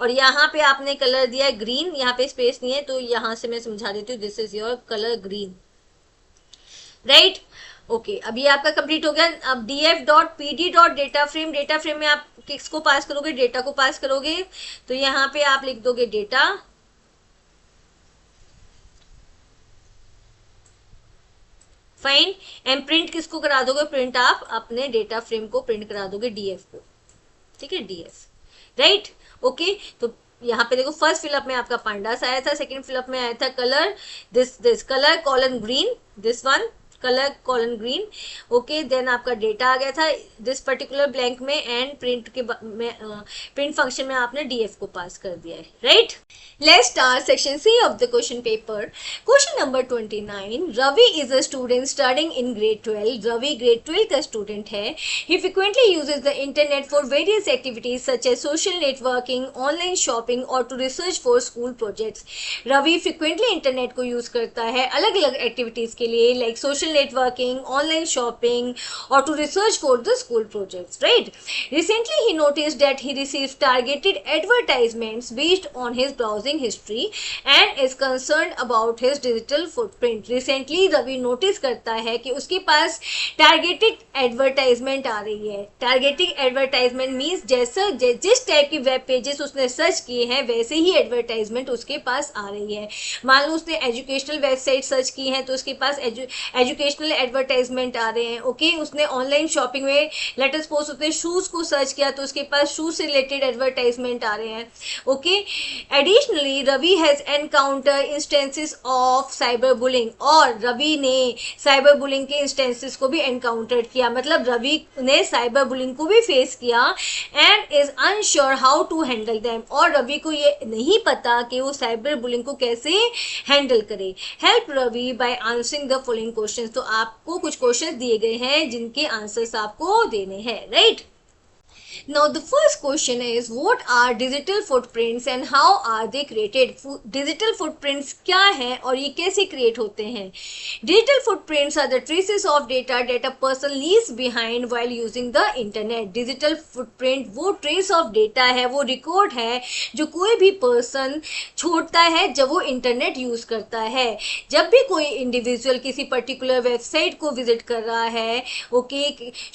और यहाँ पे आपने कलर दिया है ग्रीन. यहाँ पे स्पेस नहीं है तो यहाँ से मैं समझा देती हूँ, this is your colour green. Right. Okay अभी आपका कंप्लीट हो गया. अब df.pd.dataframe, डेटा फ्रेम में आप किसको पास करोगे, डेटा को पास करोगे. तो यहाँ पे आप लिख दोगे डेटा. फाइन. एंड प्रिंट किसको करा दोगे, प्रिंट आप अपने डेटा फ्रेम को प्रिंट करा दोगे, डीएफ को. ठीक है, डीएफ. राइट. ओके तो यहाँ पे देखो फर्स्ट फिलअप में आपका पांडास आया था, सेकंड फिलअप में आया था colour, this colour colon green, this one colour colon green. Okay then आपका डेटा आ गया था दिस पर्टिकुलर ब्लैंक में, एंड प्रिंट के प्रिंट फंक्शन में आपने डीएफ को पास कर दिया है. Right. Let's start section C of the question paper. Question number 29. Ravi is a student studying in grade 12. Ravi grade 12 का स्टूडेंट है. He frequently uses the internet for various activities such as social networking, online shopping or to research for school projects. Ravi frequently internet को use करता है अलग अलग activities के लिए, like social networking, online shopping, or to research for the school projects. Right. Recently, he noticed that he receives targeted advertisements based on his browsing history and is concerned about his digital footprint. Recently, Ravi notice करता है कि उसके पास targeted advertisement आ रही है. Targeting advertisement means जैसा जिस type की web pages उसने सर्च किए हैं वैसे ही एडवर्टाइजमेंट उसके पास आ रही है. मान लो उसने एजुकेशनल वेबसाइट सर्च की है तो उसके पास एजुकेशनल एडवर्टाइजमेंट आ रहे हैं. ओके उसने ऑनलाइन शॉपिंग में लेट अस सपोज उसने शूज को सर्च किया तो उसके पास शूज से रिलेटेड एडवर्टाइजमेंट आ रहे हैं. Okay additionally Ravi has encounter instances of cyber bullying. और रवि ने साइबर बुलिंग के इंस्टेंसेस को भी एनकाउंटर किया, मतलब रवि ने साइबर बुलिंग को भी फेस किया and is unsure how to handle them. और रवि को ये नहीं पता कि वो साइबर बुलिंग को कैसे हैंडल करे. Help Ravi by answering the following questions. तो आपको कुछ क्वेश्चंस दिए गए हैं जिनके आंसर्स आपको देने हैं. Right. Now the first question is what are digital footprints and how are they created? Digital footprints क्या हैं और ये कैसे create होते हैं? Digital footprints are the traces of data that a person leaves behind while using the internet. Digital footprint वो trace of data है, वो record है जो कोई भी person छोड़ता है जब वो internet use करता है. जब भी कोई individual किसी particular website को visit कर रहा है, okay,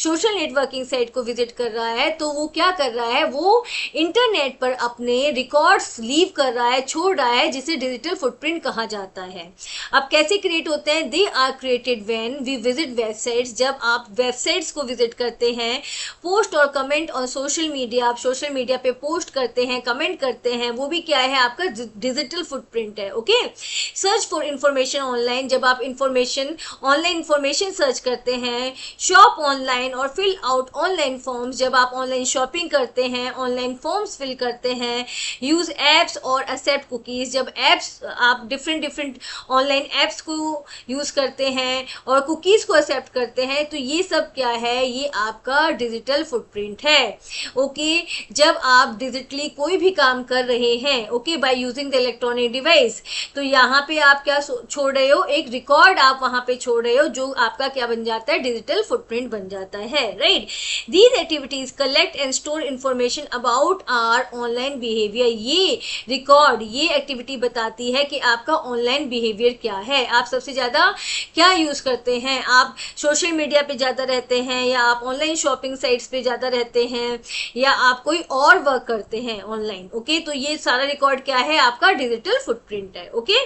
social networking site को visit कर रहा है, तो वो क्या कर रहा है, वो इंटरनेट पर अपने रिकॉर्ड्स लीव कर रहा है, छोड़ रहा है, जिसे डिजिटल फुटप्रिंट कहा जाता है. अब कैसे क्रिएट होते हैं? They are created when we visit websites. जब आप वेबसाइट्स को विजिट करते हैं, पोस्ट और कमेंट ऑन सोशल मीडिया, आप सोशल मीडिया पे पोस्ट करते हैं, कमेंट करते हैं, वो भी क्या है, आपका डिजिटल फुटप्रिंट है. Okay search for information online. जब आप इंफॉर्मेशन ऑनलाइन इंफॉर्मेशन सर्च करते हैं, शॉप ऑनलाइन और फिल आउट ऑनलाइन फॉर्म्स. जब आप ऑनलाइन ऑनलाइन शॉपिंग करते हैं, ऑनलाइन फॉर्म्स फिल करते हैं, यूज एप्स और एक्सेप्ट कुकीज। जब एप्स आप डिफरेंट ऑनलाइन एप्स को यूज करते हैं और कुकीज को एक्सेप्ट करते हैं, तो ये सब क्या है, ये आपका डिजिटल फुटप्रिंट है। ओके, जब आप डिजिटली कोई भी काम कर रहे हैं, okay, by using the electronic device, तो यहाँ पे आप क्या छोड़ रहे हो, एक रिकॉर्ड आप वहां पे छोड़ रहे हो, जो आपका क्या बन जाता है, डिजिटल फुटप्रिंट बन जाता है, right. These activities collect and store information about our online behaviour. ये रिकॉर्ड, ये एक्टिविटी बताती है कि आपका ऑनलाइन बिहेवियर क्या है, आप सबसे ज्यादा क्या यूज करते हैं, आप सोशल मीडिया पे ज्यादा रहते हैं, या आप ऑनलाइन शॉपिंग साइट्स पे ज्यादा रहते हैं, या आप कोई और वर्क करते हैं ऑनलाइन। ओके, तो ये सारा रिकॉर्ड क्या है, आपका डिजिटल फुटप्रिंट है। Okay,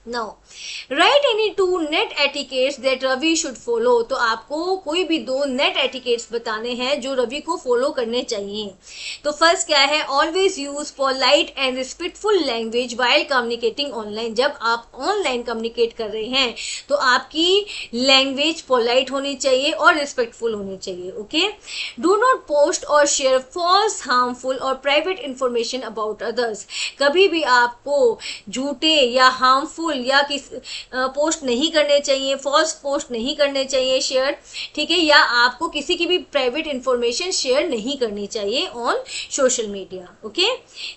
now write any two net etiquettes that Ravi should follow. तो आपको कोई भी 2 नेट एटिकेट्स बताने हैं जो रवि को फॉलो करने चाहिए। तो फर्स्ट क्या है, always use polite and respectful language while communicating online. जब आप ऑनलाइन कम्युनिकेट कर रहे हैं तो आपकी लैंग्वेज पोलाइट होनी चाहिए और रिस्पेक्टफुल होनी चाहिए। ओके, डू नॉट पोस्ट और शेयर फॉल्स, हार्मफुल और प्राइवेट इंफॉर्मेशन अबाउट अदर्स। कभी भी आपको झूठे या हार्मफुल या पोस्ट नहीं करने चाहिए, फॉल्स पोस्ट नहीं करने चाहिए शेयर, ठीक है, या आपको किसी की भी प्राइवेट इंफॉर्मेशन शेयर नहीं करनी चाहिए on social media. Okay,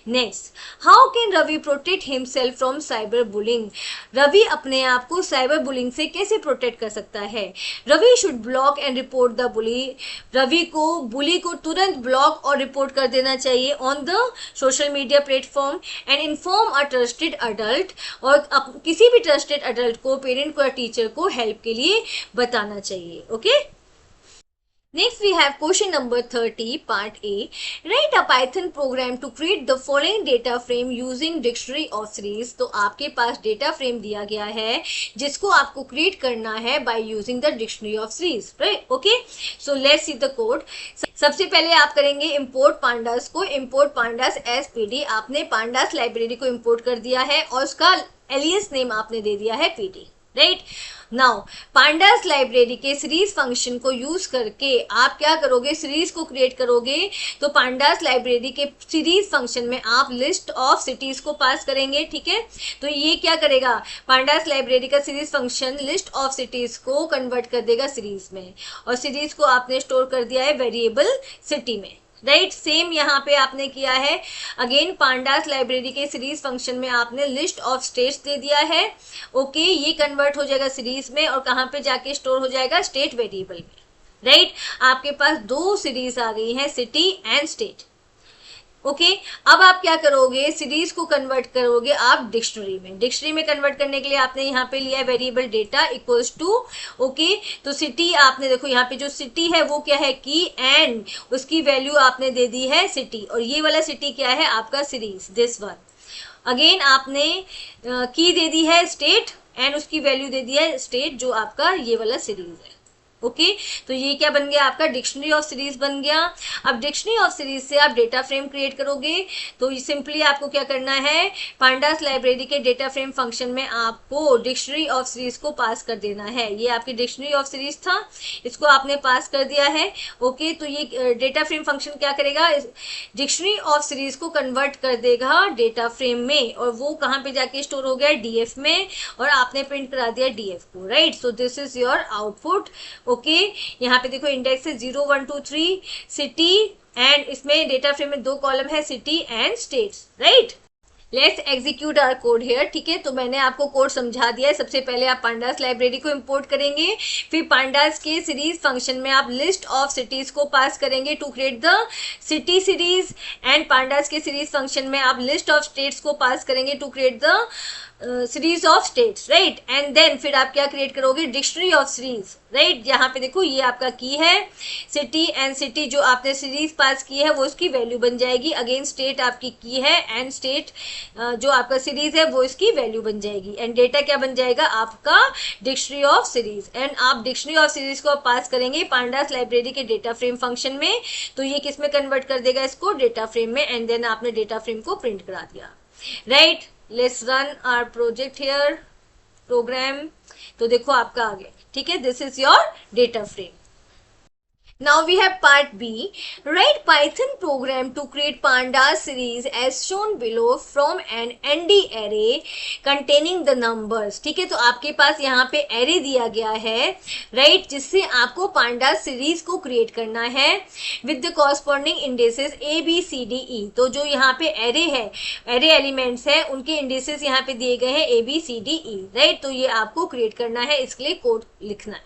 next, how can Ravi protect himself from cyber bullying. Ravi अपने आप को साइबर बुलिंग से कैसे प्रोटेक्ट कर सकता है। Ravi should block and report the bully. Ravi को बुली को तुरंत ब्लॉक और रिपोर्ट कर देना चाहिए on the social media platform, and inform a trusted adult. और किसी भी ट्रस्टेड अडल्ट को, पेरेंट को या टीचर को हेल्प के लिए बताना चाहिए। Okay, next we have question number 30 part A. Write a Python program to create the following data frame using dictionary of series. तो आपके पास डेटा फ्रेम दिया गया है जिसको आपको क्रिएट करना है by using the dictionary of series, right? Okay, so let's see the code. सबसे पहले आप करेंगे import pandas को, import pandas as pd। आपने pandas लाइब्रेरी को import कर दिया है और उसका एलियस नेम आपने दे दिया है pd, right. Now pandas library के सीरीज फंक्शन को यूज करके आप क्या करोगे, सीरीज को क्रिएट करोगे। तो पांडास लाइब्रेरी के सीरीज फंक्शन में आप लिस्ट ऑफ सिटीज को पास करेंगे, ठीक है। तो ये क्या करेगा, पांडास लाइब्रेरी का series function list of cities को कन्वर्ट कर देगा सीरीज में, और सीरीज को आपने स्टोर कर दिया है वेरिएबल सिटी में, राइट। सेम यहाँ पे आपने किया है, अगेन पांडास लाइब्रेरी के सीरीज फंक्शन में आपने लिस्ट ऑफ स्टेट्स दे दिया है। ओके, ये कन्वर्ट हो जाएगा सीरीज में और कहाँ पे जाके स्टोर हो जाएगा, स्टेट वेरिएबल में, राइट। आपके पास 2 सीरीज आ गई हैं, सिटी एंड स्टेट। ओके, अब आप क्या करोगे, सीरीज को कन्वर्ट करोगे आप डिक्शनरी में। डिक्शनरी में कन्वर्ट करने के लिए आपने यहाँ पे लिया है variable data equals to, okay, तो सिटी आपने देखो यहाँ पे जो सिटी है वो क्या है, की, एंड उसकी वैल्यू आपने दे दी है सिटी, और ये वाला सिटी क्या है, आपका सीरीज, दिस वन। अगेन आपने की दे दी है स्टेट, एंड उसकी वैल्यू दे दी है स्टेट, जो आपका ये वाला सीरीज है। ओके, तो ये क्या बन गया, आपका डिक्शनरी ऑफ सीरीज बन गया। अब डिक्शनरी ऑफ सीरीज से आप डेटा फ्रेम क्रिएट करोगे, तो सिंपली आपको क्या करना है, पांडास लाइब्रेरी के डेटा फ्रेम फंक्शन में आपको डिक्शनरी ऑफ सीरीज को पास कर देना है। ये आपकी डिक्शनरी ऑफ सीरीज था, इसको आपने पास कर दिया है। ओके, तो ये डेटा फ्रेम फंक्शन क्या करेगा, डिक्शनरी ऑफ सीरीज को कन्वर्ट कर देगा डेटा फ्रेम में, और वो कहाँ पे जाके स्टोर हो गया, डीएफ में, और आपने प्रिंट करा दिया डीएफ को, right. So this is your output. Okay, यहाँ पे देखो इंडेक्स है 0 1 2 3 सिटी, एंड इसमें डेटा फ्रेम में 2 कॉलम है, city and states, right. Let's execute our code here, ठीक है। तो मैंने आपको कोड समझा दिया है। सबसे पहले आप पांडास लाइब्रेरी को इंपोर्ट करेंगे, फिर पांडास के सीरीज फंक्शन में आप लिस्ट ऑफ सिटीज को पास करेंगे to create the city series, and pandas के सीरीज फंक्शन में आप लिस्ट ऑफ स्टेट्स को पास करेंगे to create the series of states, right. And then फिर आप क्या क्रिएट करोगे, डिक्शनरी ऑफ सीरीज, राइट। यहाँ पे देखो ये आपका की है, सिटी एंड सिटी जो आपने सीरीज पास की है वो इसकी वैल्यू बन जाएगी। अगेन स्टेट आपकी की है, एंड स्टेट जो आपका सीरीज है वो इसकी वैल्यू बन जाएगी, एंड डेटा क्या बन जाएगा, आपका डिक्शनरी ऑफ सीरीज। एंड आप डिक्शनरी ऑफ सीरीज को पास करेंगे पांडास लाइब्रेरी के डेटा फ्रेम फंक्शन में, तो ये किस में कन्वर्ट कर देगा, इसको डेटा फ्रेम में, एंड देन आपने डेटा फ्रेम को प्रिंट करा दिया, right. Let's run our project here, program. तो देखो आपका आ गया, ठीक है, this is your data frame. Now we have part B. Write Python program to create pandas series as shown below from an ND array containing the numbers. ठीक है, तो आपके पास यहाँ पे array दिया गया है, right, जिससे आपको pandas series को create करना है with the corresponding indices A, B, C, D, E. तो जो यहाँ पे array है, array elements है, उनके indices यहाँ पे दिए गए हैं A, B, C, D, E, right. तो ये आपको create करना है, इसके लिए कोड लिखना है.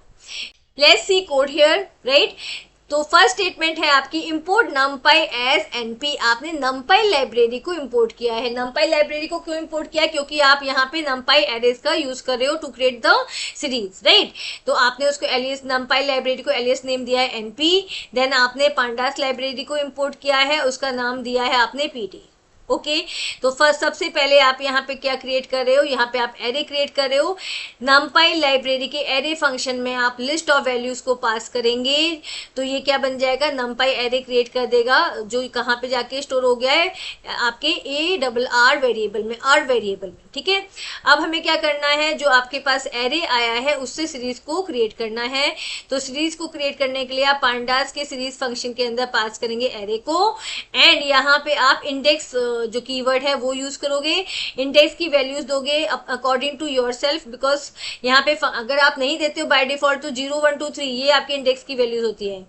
Let's see code here, right. तो फर्स्ट स्टेटमेंट है आपकी इंपोर्ट numpy एज np. आपने numpy लाइब्रेरी को इंपोर्ट किया है. numpy लाइब्रेरी को क्यों इंपोर्ट किया? क्योंकि आप यहाँ पे numpy एरेज का यूज कर रहे हो to create the series, right. तो आपने उसको एलियस numpy लाइब्रेरी को एलियस नेम दिया है np. देन आपने pandas लाइब्रेरी को इंपोर्ट किया है, उसका नाम दिया है आपने pt. ओके, तो फर्स्ट सबसे पहले आप यहाँ पे क्या क्रिएट कर रहे हो? यहाँ पे आप एरे क्रिएट कर रहे हो. numpy लाइब्रेरी के एरे फंक्शन में आप लिस्ट ऑफ वैल्यूज को पास करेंगे, तो ये क्या बन जाएगा? numpy एरे क्रिएट कर देगा, जो कहाँ पे जाके स्टोर हो गया है? आपके ARR वेरिएबल में, R वेरिएबल में. ठीक है, अब हमें क्या करना है? जो आपके पास एरे आया है उससे सीरीज को क्रिएट करना है. तो सीरीज को क्रिएट करने के लिए आप pandas के सीरीज फंक्शन के अंदर पास करेंगे एरे को, एंड यहाँ पे आप इंडेक्स जो कीवर्ड है वो यूज करोगे. इंडेक्स की वैल्यूज दोगे अकॉर्डिंग टू योरसेल्फ, बिकॉज यहाँ पे अगर आप नहीं देते हो बाय डिफॉल्ट तो 0 1 2 3 ये आपके इंडेक्स की वैल्यूज होती है.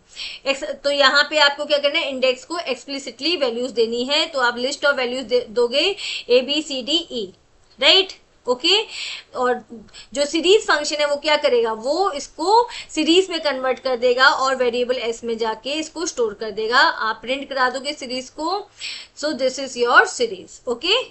तो यहाँ पे आपको क्या करना है? इंडेक्स को एक्सप्लिसिटली वैल्यूज देनी है. तो आप लिस्ट ऑफ वैल्यूज दोगे ABCDE, राइट. ओके, और जो सीरीज फंक्शन है वो क्या करेगा? वो इसको सीरीज में कन्वर्ट कर देगा और वेरिएबल एस में जाके इसको स्टोर कर देगा. आप प्रिंट करा दोगे सीरीज को. So this is your series. Okay,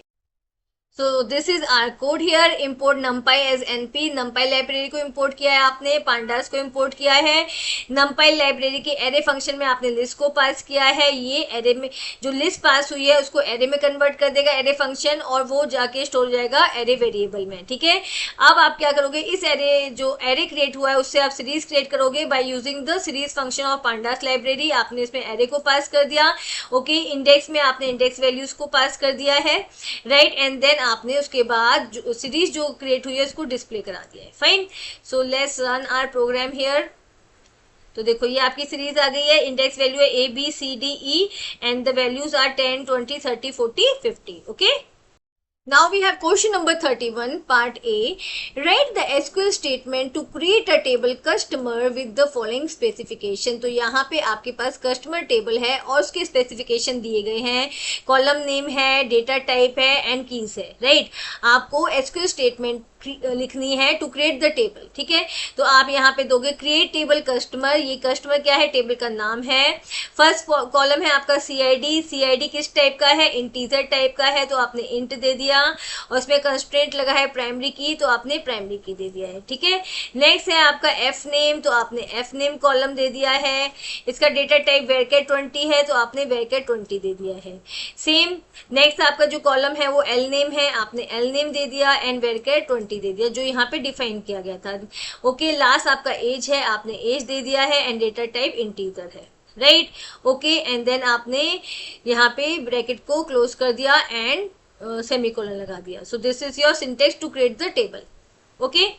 so this is our code here. Import numpy as np. numpy library को इंपोर्ट किया है आपने, pandas को इंपोर्ट किया है. numpy लाइब्रेरी के एरे फंक्शन में आपने लिस्ट को पास किया है. ये एरे में जो लिस्ट पास हुई है उसको एरे में कन्वर्ट कर देगा एरे फंक्शन, और वो जाके स्टोर हो जाएगा एरे वेरिएबल में. ठीक है, अब आप क्या करोगे? इस एरे जो एरे क्रिएट हुआ है उससे आप सीरीज क्रिएट करोगे by using the series function of pandas library. आपने इसमें एरे को पास कर दिया. ओके, इंडेक्स में आपने इंडेक्स वैल्यूज को पास कर दिया है, राइट. एंड देन आपने उसके बाद सीरीज जो क्रिएट हुई है उसको डिस्प्ले करा दिया है. Fine, so let's run our program here. तो देखो ये आपकी सीरीज आ गई है. इंडेक्स वैल्यू है ABCDE and the values are 10 20 30 40 50. Okay, now we have question number 31 part A. Write the SQL statement to create a table customer with the following specification. तो यहाँ पे आपके पास कस्टमर टेबल है और उसके स्पेसिफिकेशन दिए गए हैं. कॉलम नेम है, डेटा टाइप है एंड कीज है, राइट. आपको SQL स्टेटमेंट लिखनी है टू क्रिएट द टेबल. ठीक है, तो आप यहाँ पे दोगे क्रिएट टेबल कस्टमर. ये कस्टमर क्या है? टेबल का नाम है. फर्स्ट कॉलम है आपका CID. CID किस टाइप का है? इंटीजर टाइप का है, तो आपने इंट दे दिया. और उसमें कंस्ट्रेंट लगा है प्राइमरी की, तो आपने प्राइमरी की दे दिया है. ठीक है, नेक्स्ट है आपका F नेम, तो आपने F नेम कॉलम दे दिया है. इसका डेटा टाइप varchar 20 है, तो आपने varchar 20 दे दिया है. सेम नेक्स्ट आपका जो कॉलम है वो L नेम है, आपने L नेम दे दिया एंड varchar 20 दे दिया जो यहाँ पे डिफाइन किया गया था. ओके, लास्ट आपका एज है, आपने एज दे दिया है एंड डेटा टाइप इंटीजर है, राइट. ओके, एंड देन आपने यहाँ पे ब्रैकेट को क्लोज कर दिया एंड सेमीकोलन लगा दिया. So this is your syntax to create the table. Okay,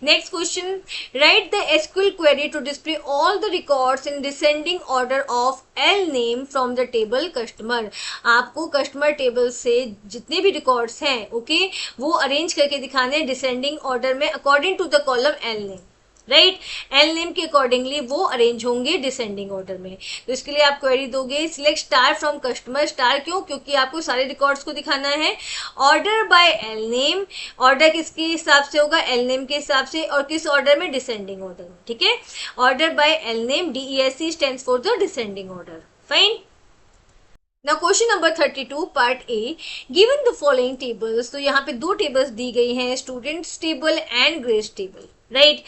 next question, write the SQL query to display all the records in descending order of L name from the table customer. आपको customer table से जितने भी records हैं, okay, वो arrange करके दिखाने हैं descending order में according to the column L name, right. L name के अकॉर्डिंगली वो अरेंज होंगे डिसेंडिंग ऑर्डर में. तो इसके लिए आप क्वेरी दोगे select star from customer. Star क्यों? क्योंकि आपको सारे रिकॉर्ड्स को दिखाना है. Order by L name, order किसके हिसाब से होगा? L नेम के हिसाब से, और किस ऑर्डर में? डिसेंडिंग ऑर्डर में. ठीक है, order by L name, DESC stands for the descending order. Fine. Now question number 32 part A. Given the following tables, तो यहाँ पे दो टेबल्स दी गई हैं, students table and grades table. Right,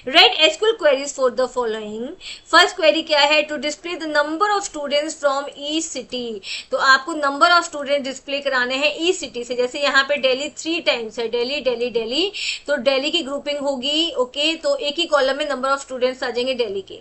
write SQL queries for the following. First query क्या है? To display the number of students from each city. तो आपको नंबर ऑफ स्टूडेंट डिस्प्ले कराने हैं ईच सिटी से. जैसे यहाँ पे दिल्ली 3 टाइम्स है, दिल्ली दिल्ली दिल्ली, तो दिल्ली की ग्रुपिंग होगी. ओके, तो एक ही कॉलम में नंबर ऑफ स्टूडेंट्स आ जाएंगे दिल्ली के.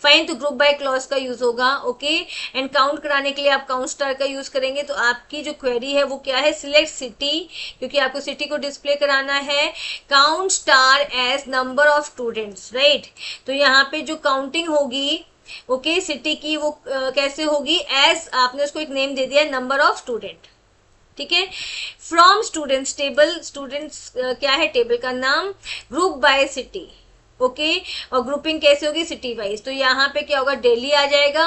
फाइन, तो ग्रुप बाय क्लॉज का यूज होगा. ओके, एंड काउंट कराने के लिए आप काउंट स्टार का यूज करेंगे. तो आपकी जो क्वेरी है वो क्या है? सिलेक्ट सिटी, क्योंकि आपको सिटी को डिस्प्ले कराना है. Count star as number of students, right. तो यहाँ पे जो काउंटिंग होगी ओके, सिटी की वो कैसे होगी, एज आपने उसको एक नेम दे दिया नंबर ऑफ स्टूडेंट, ठीक है। फ्रॉम स्टूडेंट्स टेबल, स्टूडेंट्स क्या है टेबल का नाम, ग्रुप बाय सिटी, ओके। और ग्रुपिंग कैसे होगी, सिटी वाइज। तो यहाँ पे क्या होगा, दिल्ली आ जाएगा,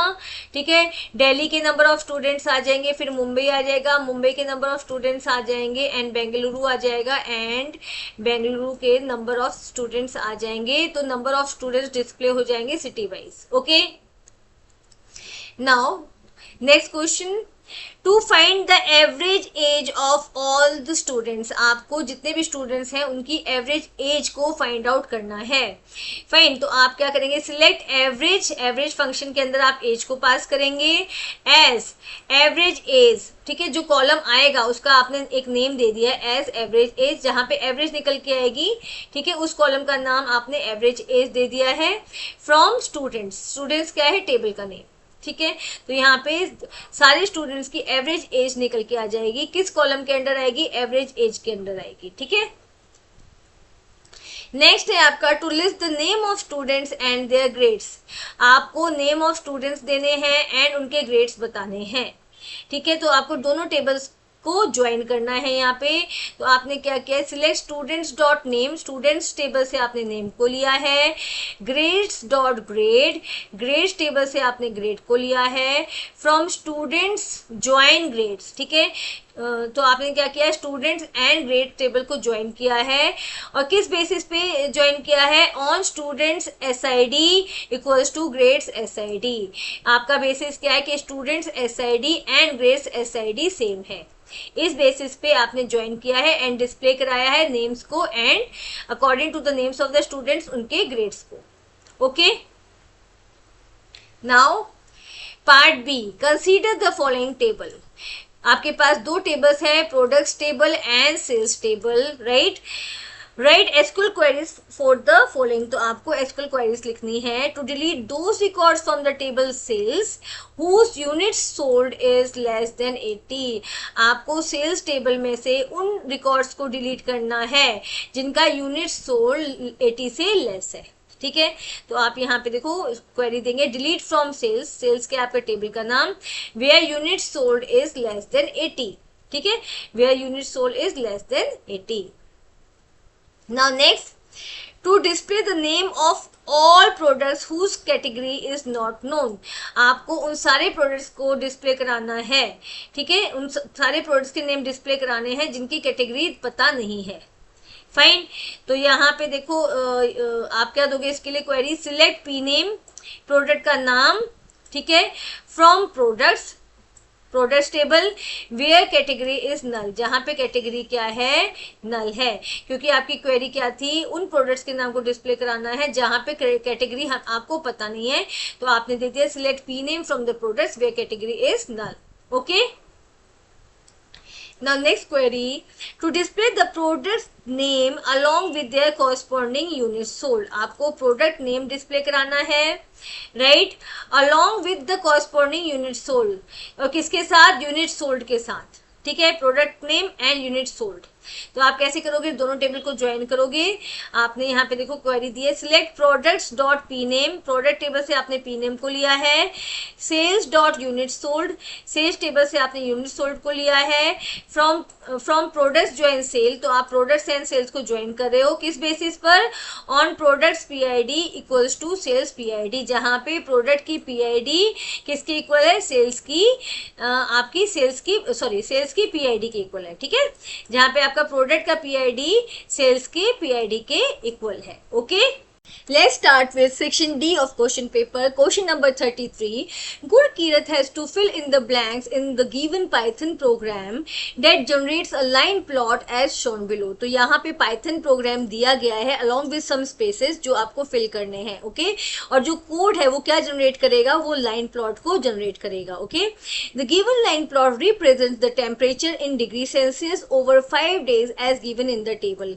ठीक है। दिल्ली के नंबर ऑफ स्टूडेंट्स आ जाएंगे, फिर मुंबई आ जाएगा, मुंबई के नंबर ऑफ स्टूडेंट्स आ जाएंगे, एंड बेंगलुरु आ जाएगा, एंड बेंगलुरु के नंबर ऑफ स्टूडेंट्स आ जाएंगे। तो नंबर ऑफ स्टूडेंट्स डिस्प्ले हो जाएंगे city wise, okay. Now next question, to find the average age of all the students, आपको जितने भी स्टूडेंट्स हैं उनकी एवरेज एज को फाइंड आउट करना है। फाइन, तो आप क्या करेंगे, सिलेक्ट एवरेज, एवरेज फंक्शन के अंदर आप एज को पास करेंगे एज एवरेज एज, ठीक है। जो कॉलम आएगा उसका आपने एक नेम दे दिया एज एवरेज एज, जहां पे एवरेज निकल के आएगी, ठीक है, उस कॉलम का नाम आपने एवरेज एज दे दिया है। फ्रॉम स्टूडेंट्स, स्टूडेंट्स क्या है, टेबल का नेम, ठीक है। तो यहाँ पे सारे स्टूडेंट्स की एवरेज एज निकल के आ जाएगी, किस कॉलम के अंडर आएगी, एवरेज एज के अंडर आएगी, ठीक है। नेक्स्ट है आपका, to list the name of students and their grades, आपको नेम ऑफ स्टूडेंट्स देने हैं एंड उनके ग्रेड्स बताने हैं, ठीक है। तो आपको दोनों टेबल्स को ज्वाइन करना है यहाँ पे। तो आपने क्या किया, select students dot name, students table से आपने नेम को लिया है। Grades dot grade, grades table से आपने ग्रेड को लिया है। फ्रॉम स्टूडेंट्स ज्वाइन ग्रेड्स, ठीक है। तो आपने क्या किया, स्टूडेंट्स एंड ग्रेड टेबल को ज्वाइन किया है, और किस बेसिस पे ज्वाइन किया है, on students SID equals to grades SID। आपका बेसिस क्या है कि students SID and grades SID same है, इस बेसिस पे आपने ज्वाइन किया है एंड डिस्प्ले कराया है नेम्स को and according to the names of the students उनके ग्रेड्स को, okay. Now part B, consider the following table, आपके पास दो टेबल्स हैं, products table and sales table, right. Write SQL queries for the following, तो आपको SQL queries लिखनी है to delete those records from the table sales whose units sold is less than 80, आपको sales table में से उन records को delete करना है जिनका यूनिट्स सोल्ड 80 से लेस है, ठीक है। तो आप यहाँ पे देखो क्वेरी देंगे, डिलीट फ्रॉम सेल्स, सेल्स के आपके टेबल का नाम, where unit sold is less than 80, ठीक है, where unit sold is less than 80। Now next, to display the name of all products whose category is not known, आपको उन सारे products को डिस्प्ले कराना है, ठीक है, उन सारे प्रोडक्ट्स के नेम डिस्प्ले कराने हैं जिनकी कैटेगरी पता नहीं है। फाइन, तो यहाँ पे देखो आप क्या दोगे इसके लिए query, select P name, product का नाम, ठीक है, from products, products table, where category is null, जहाँ पे कैटेगरी क्या है, नल है, क्योंकि आपकी क्वेरी क्या थी, उन प्रोडक्ट्स के नाम को डिस्प्ले कराना है जहाँ पे कैटेगरी आपको पता नहीं है। तो आपने दे दिया select P name from the products where category is null, okay. Now next query, to display the product name along with their corresponding units sold, आपको product name display कराना है, right, along with the corresponding unit sold, और किसके साथ, unit sold के साथ, ठीक है, product name and unit sold। तो आप कैसे करोगे, दोनों टेबल को ज्वाइन करोगे। आपने यहाँ पे देखो क्वेरी दी है, select products dot P name, product table से आपने पी नेम को लिया है। Sales dot unit sold, sales table से आपने यूनिट सोल्ड को लिया है। फ्रॉम प्रोडक्ट्स ज्वाइन सेल, तो आप प्रोडक्ट्स एंड सेल्स को ज्वाइन कर रहे हो, किस बेसिस पर, on products PID equals to sales PID, जहाँ पे प्रोडक्ट की PID किसके इक्वल है, सेल्स की, आपकी सेल्स की, सॉरी सेल्स की PID के इक्वल है, ठीक है, जहाँ पे आपका प्रोडक्ट का PID सेल्स के PID के इक्वल है, okay. Let's start with section D of question paper. Question number 33. Gurkirat has to fill in the blanks in the given Python program that generates a line plot as shown below. तो यहाँ पे Python program दिया गया है along with some spaces जो आपको fill करने हैं, okay? और जो code है वो क्या generate करेगा, वो line plot को generate करेगा, okay? The given line plot represents the temperature in degree Celsius over 5 days as given in the table.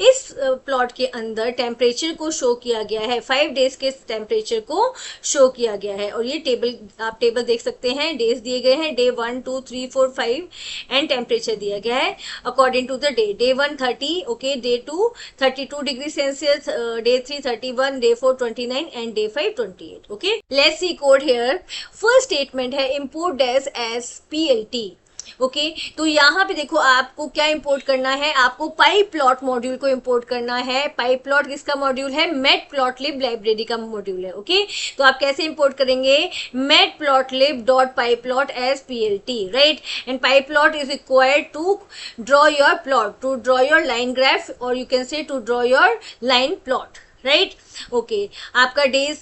इस plot के अंदर temperature को show शो किया गया है, 5 डेज के टेम्परेचर को शो किया गया है। और ये टेबल, आप टेबल देख सकते हैं, डेज दिए गए हैं, डे 1 2 3 4 5 एंड टेम्परेचर दिया गया है अकॉर्डिंग टू द डे 1 30, ओके, day 2 32 degree Celsius, day 3 31, day 4 29 and day 5 28, okay. Let's see code here. First statement है import dash as PLT, okay तो यहाँ पे देखो आपको क्या इंपोर्ट करना है, आपको pyplot मॉड्यूल को इंपोर्ट करना है। pyplot किसका मॉड्यूल है, मैटप्लॉटलिब लाइब्रेरी का मॉड्यूल है, ओके। तो आप कैसे इंपोर्ट करेंगे, matplotlib.pyplot as PLT, right. And pyplot is required to draw your plot, to draw your line graph, or you can say to draw your line plot, right, okay. आपका days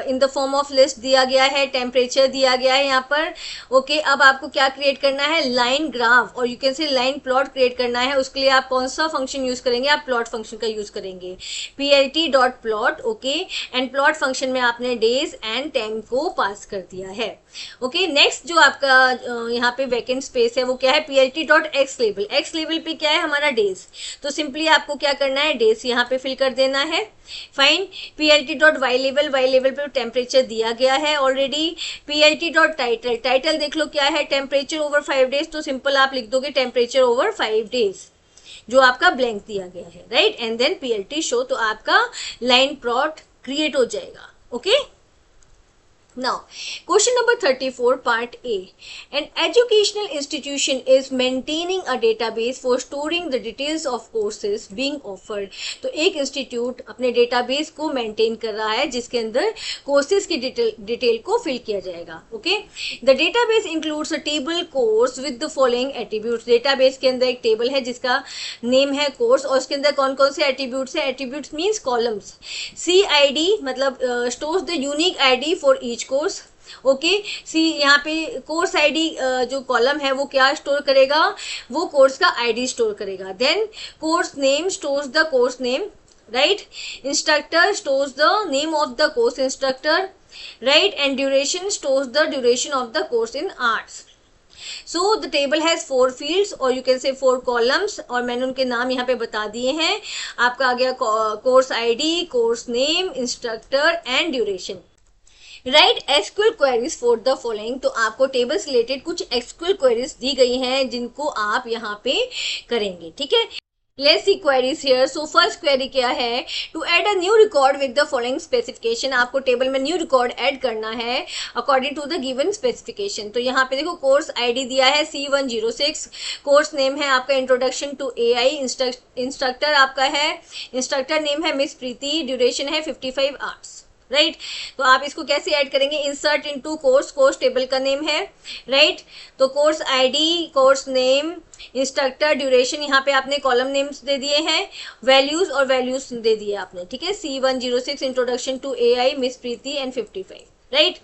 in the form of list दिया गया है, temperature दिया गया है यहाँ पर, okay. अब आपको क्या क्रिएट करना है, line graph, or you can से लाइन प्लॉट क्रिएट करना है। उसके लिए आप कौन सा फंक्शन यूज करेंगे, आप प्लॉट फंक्शन का यूज करेंगे, plt.plot, okay. And plot function में आपने डेज एंड टाइम को पास कर दिया है, ओके। नेक्स्ट जो आपका यहाँ पे वैकेंट स्पेस है वो क्या है, plt.xlabel, x लेवल पे क्या है हमारा डेज, तो सिंपली आपको क्या करना है, डेज यहाँ पे फिल कर देना है, फाइन। plt.ylabel, y लेवल पे टेम्परेचर दिया गया है ऑलरेडी। plt.title, टाइटल देख लो क्या है, टेम्परेचर ओवर 5 डेज, तो सिंपल आप लिख दोगे टेम्परेचर ओवर 5 डेज, जो आपका ब्लैंक दिया गया है, right. And then plt show, तो आपका लाइन प्लॉट क्रिएट हो जाएगा, okay. Now, question number 34, part A. An educational institution is maintaining a database for storing the details of courses being offered. तो एक इंस्टीट्यूट अपने डेटाबेस को maintain कर रहा है जिसके अंदर कोर्सेज की डिटेल को फिल किया जाएगा, okay. The database includes a table course with the following attributes. Database के अंदर एक टेबल है जिसका नेम है कोर्स, और उसके अंदर कौन कौन से एट्रीब्यूट्स है, एट्रीब्यूट्स मीन्स कॉलम्स। CID मतलब stores the unique ID for each course, okay. See यहाँ पे कोर्स आईडी जो कॉलम है वो क्या स्टोर करेगा, वो कोर्स का आईडी स्टोर करेगा। Then course name stores the course name, right. Instructor stores the name of the course instructor, right. And duration stores the duration of the course in hours. So the table has 4 fields, और you can say 4 columns, और मैंने उनके नाम यहाँ पे बता दिए हैं। आपका आ गया course ID, course name, instructor and duration, right. SQL queries for the following, तो आपको टेबल से रिलेटेड कुछ SQL क्वेरीज दी गई हैं जिनको आप यहाँ पे करेंगे, ठीक है। Let's see queries here. So first query क्या है, to add a new record with the following specification, आपको टेबल में new record ऐड करना है according to the given specification। तो यहाँ पे देखो कोर्स ID दिया है C106, कोर्स नेम है आपका इंट्रोडक्शन टू AI, इंस्ट्रक्टर आपका है, इंस्ट्रक्टर नेम है मिस प्रीति, ड्यूरेशन है 55 आवर्स, राइट। तो आप इसको कैसे ऐड करेंगे, insert into course, course table का नेम है, राइट। तो course ID, course name, instructor, duration, यहाँ पे आपने कॉलम नेम्स दे दिए हैं, वैल्यूज और वैल्यूज दे दिए आपने, ठीक है। C106 introduction to AI miss Preeti and 55, right,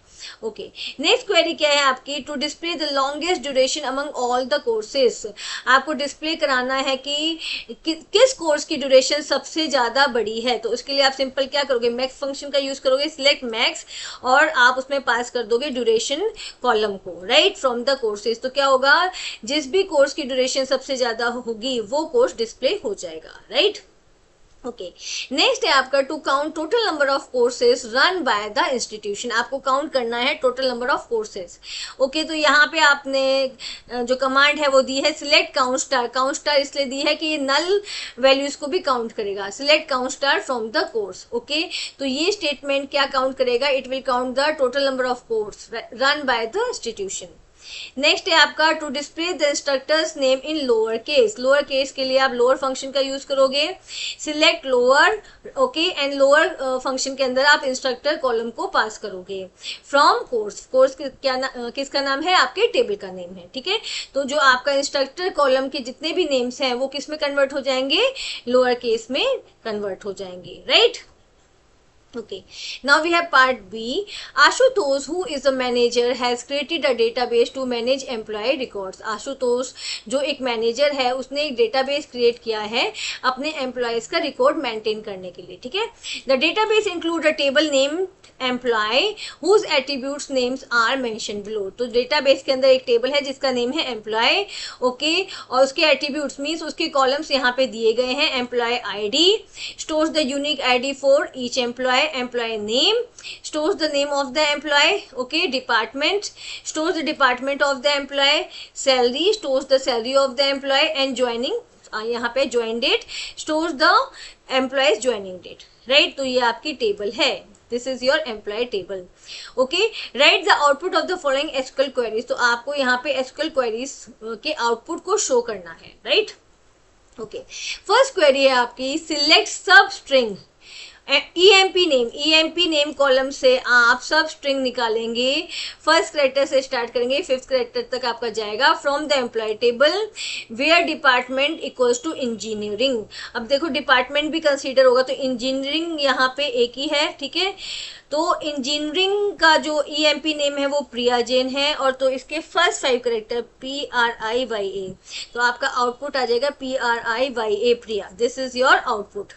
okay. Next query क्या है आपकी, to display the longest duration among all the courses, आपको डिस्प्ले कराना है कि किस कोर्स की ड्यूरेशन सबसे ज़्यादा बड़ी है। तो उसके लिए आप सिंपल क्या करोगे, मैक्स फंक्शन का यूज़ करोगे, सिलेक्ट मैक्स, और आप उसमें पास कर दोगे ड्यूरेशन कॉलम को, राइट, फ्रॉम द कोर्सेज। तो क्या होगा, जिस भी कोर्स की ड्यूरेशन सबसे ज़्यादा होगी वो कोर्स डिस्प्ले हो जाएगा, राइट, ओके। नेक्स्ट है आपका to count total number of courses run by the institution, आपको काउंट करना है total number of courses, okay. तो यहाँ पे आपने जो कमांड है वो दी है select count star, count star इसलिए दी है कि ये नल वैल्यूज को भी काउंट करेगा, select count star from the course, okay. तो ये स्टेटमेंट क्या काउंट करेगा, it will count the total number of course run by the institution. Next है आपका to display the instructors name in lower case, lower case के लिए आप lower function का यूज करोगे, select lower, okay. And lower function के अंदर आप इंस्ट्रक्टर कॉलम को पास करोगे फ्रॉम कोर्स, कोर्स किसका नाम है, आपके टेबल का नेम है, ठीक है। तो जो आपका इंस्ट्रक्टर कॉलम के जितने भी नेम्स हैं वो किस में कन्वर्ट हो जाएंगे, लोअर केस में कन्वर्ट हो जाएंगे, right, Okay, now we have part B. Ashutosh, who is a manager, has created a database to manage employee records. Ashutosh जो एक मैनेजर है उसने एक डेटाबेस क्रिएट किया है अपने एम्प्लॉयज का रिकॉर्ड मेंटेन करने के लिए, ठीक है. The database include a table name employee whose attributes names are mention below. तो डेटाबेस के अंदर एक टेबल है जिसका नेम है एम्प्लॉय, ओके, और उसके एट्रीब्यूट्स मीन्स उसके कॉलम्स यहाँ पे दिए गए हैं. Employee ID stores the unique ID for each employee. Employee name stores the name of the employee, okay. Department stores the department of the employee. Salary stores the salary of the employee. And joining, यहाँ पे join date stores the employee's joining date, right. तो ये आपकी table है. This is your employee table, okay. Write the output of the following SQL queries. तो आपको यहाँ पे SQL queries के आउटपुट को शो करना है, right, okay. First query है आपकी select sub string EMP name column से आप सब स्ट्रिंग निकालेंगे. फर्स्ट कैरेक्टर से स्टार्ट करेंगे, फिफ्थ कैरेक्टर तक आपका जाएगा. From the employee table where department equals to engineering. अब देखो डिपार्टमेंट भी कंसीडर होगा तो इंजीनियरिंग यहाँ पे एक ही है, ठीक है. तो इंजीनियरिंग का जो EMP नेम है वो प्रिया जैन है. और तो इसके फर्स्ट 5 कैरेक्टर PRIYA. तो आपका आउटपुट आ जाएगा PRIYA Priya. This is your output,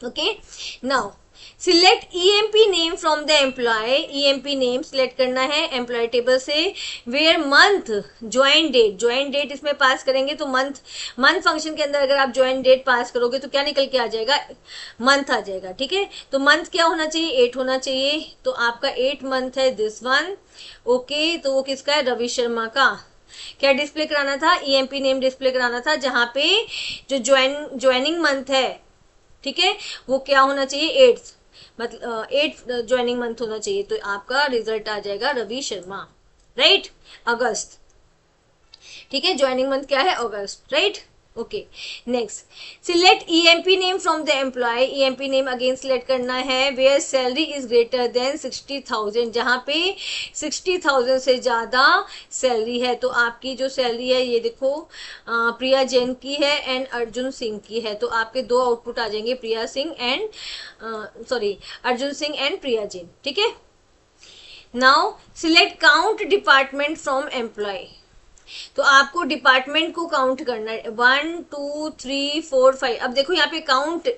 okay. Now select EMP name from the employee. EMP name select करना है एम्प्लॉय टेबल से. where month join date इसमें पास करेंगे तो मंथ फंक्शन के अंदर अगर आप join date पास करोगे तो क्या निकल के आ जाएगा, मंथ आ जाएगा, ठीक है. तो मंथ क्या होना चाहिए, 8 होना चाहिए. तो आपका 8 मंथ है दिस वन, ओके. तो वो किसका है, रवि शर्मा का. क्या डिस्प्ले कराना था, EMP नेम डिस्प्ले कराना था जहाँ पे जो ज्वाइनिंग मंथ है, ठीक है, वो क्या होना चाहिए, 8, मतलब 8 ज्वाइनिंग मंथ होना चाहिए. तो आपका रिजल्ट आ जाएगा रवि शर्मा, राइट, अगस्त, ठीक है. ज्वाइनिंग मंथ क्या है, अगस्त, right, okay. Next select EMP name from the employee. EMP name again select करना है where salary is greater than 60,000. जहाँ पे 60,000 से ज़्यादा सैलरी है. तो आपकी जो सैलरी है ये देखो प्रिया जैन की है एंड अर्जुन सिंह की है. तो आपके दो आउटपुट आ जाएंगे, प्रिया सिंह एंड अर्जुन सिंह एंड प्रिया जैन, ठीक है. Now select count department from employ. तो आपको डिपार्टमेंट को काउंट करना है, 1 2 3 4 5. अब देखो यहाँ पे काउंट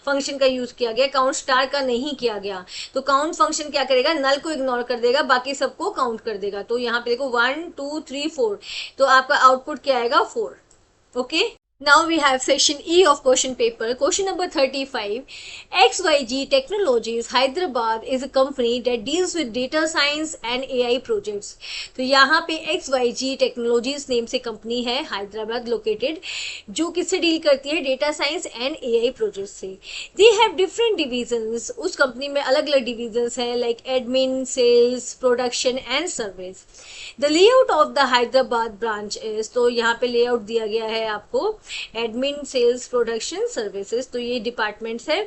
फंक्शन का यूज किया गया, काउंट स्टार का नहीं किया गया. तो काउंट फंक्शन क्या करेगा, नल को इग्नोर कर देगा, बाकी सबको काउंट कर देगा. तो यहाँ पे देखो 1 2 3 4. तो आपका आउटपुट क्या आएगा, 4, okay. Now we have section E of question paper. Question number 35. XYG Technologies Hyderabad is a company that deals with data science and AI projects. तो यहाँ पे XYG Technologies नेम से कंपनी है, हैदराबाद लोकेटेड, जो किससे deal करती है, data science and AI project से. They have different divisions. उस कंपनी में अलग अलग डिविजन्स हैं, like admin, sales, production and service. The layout of the Hyderabad branch is, तो यहाँ पे लेआउट दिया गया है आपको, एडमिन, सेल्स, प्रोडक्शन, सर्विसेज. तो ये डिपार्टमेंट्स है.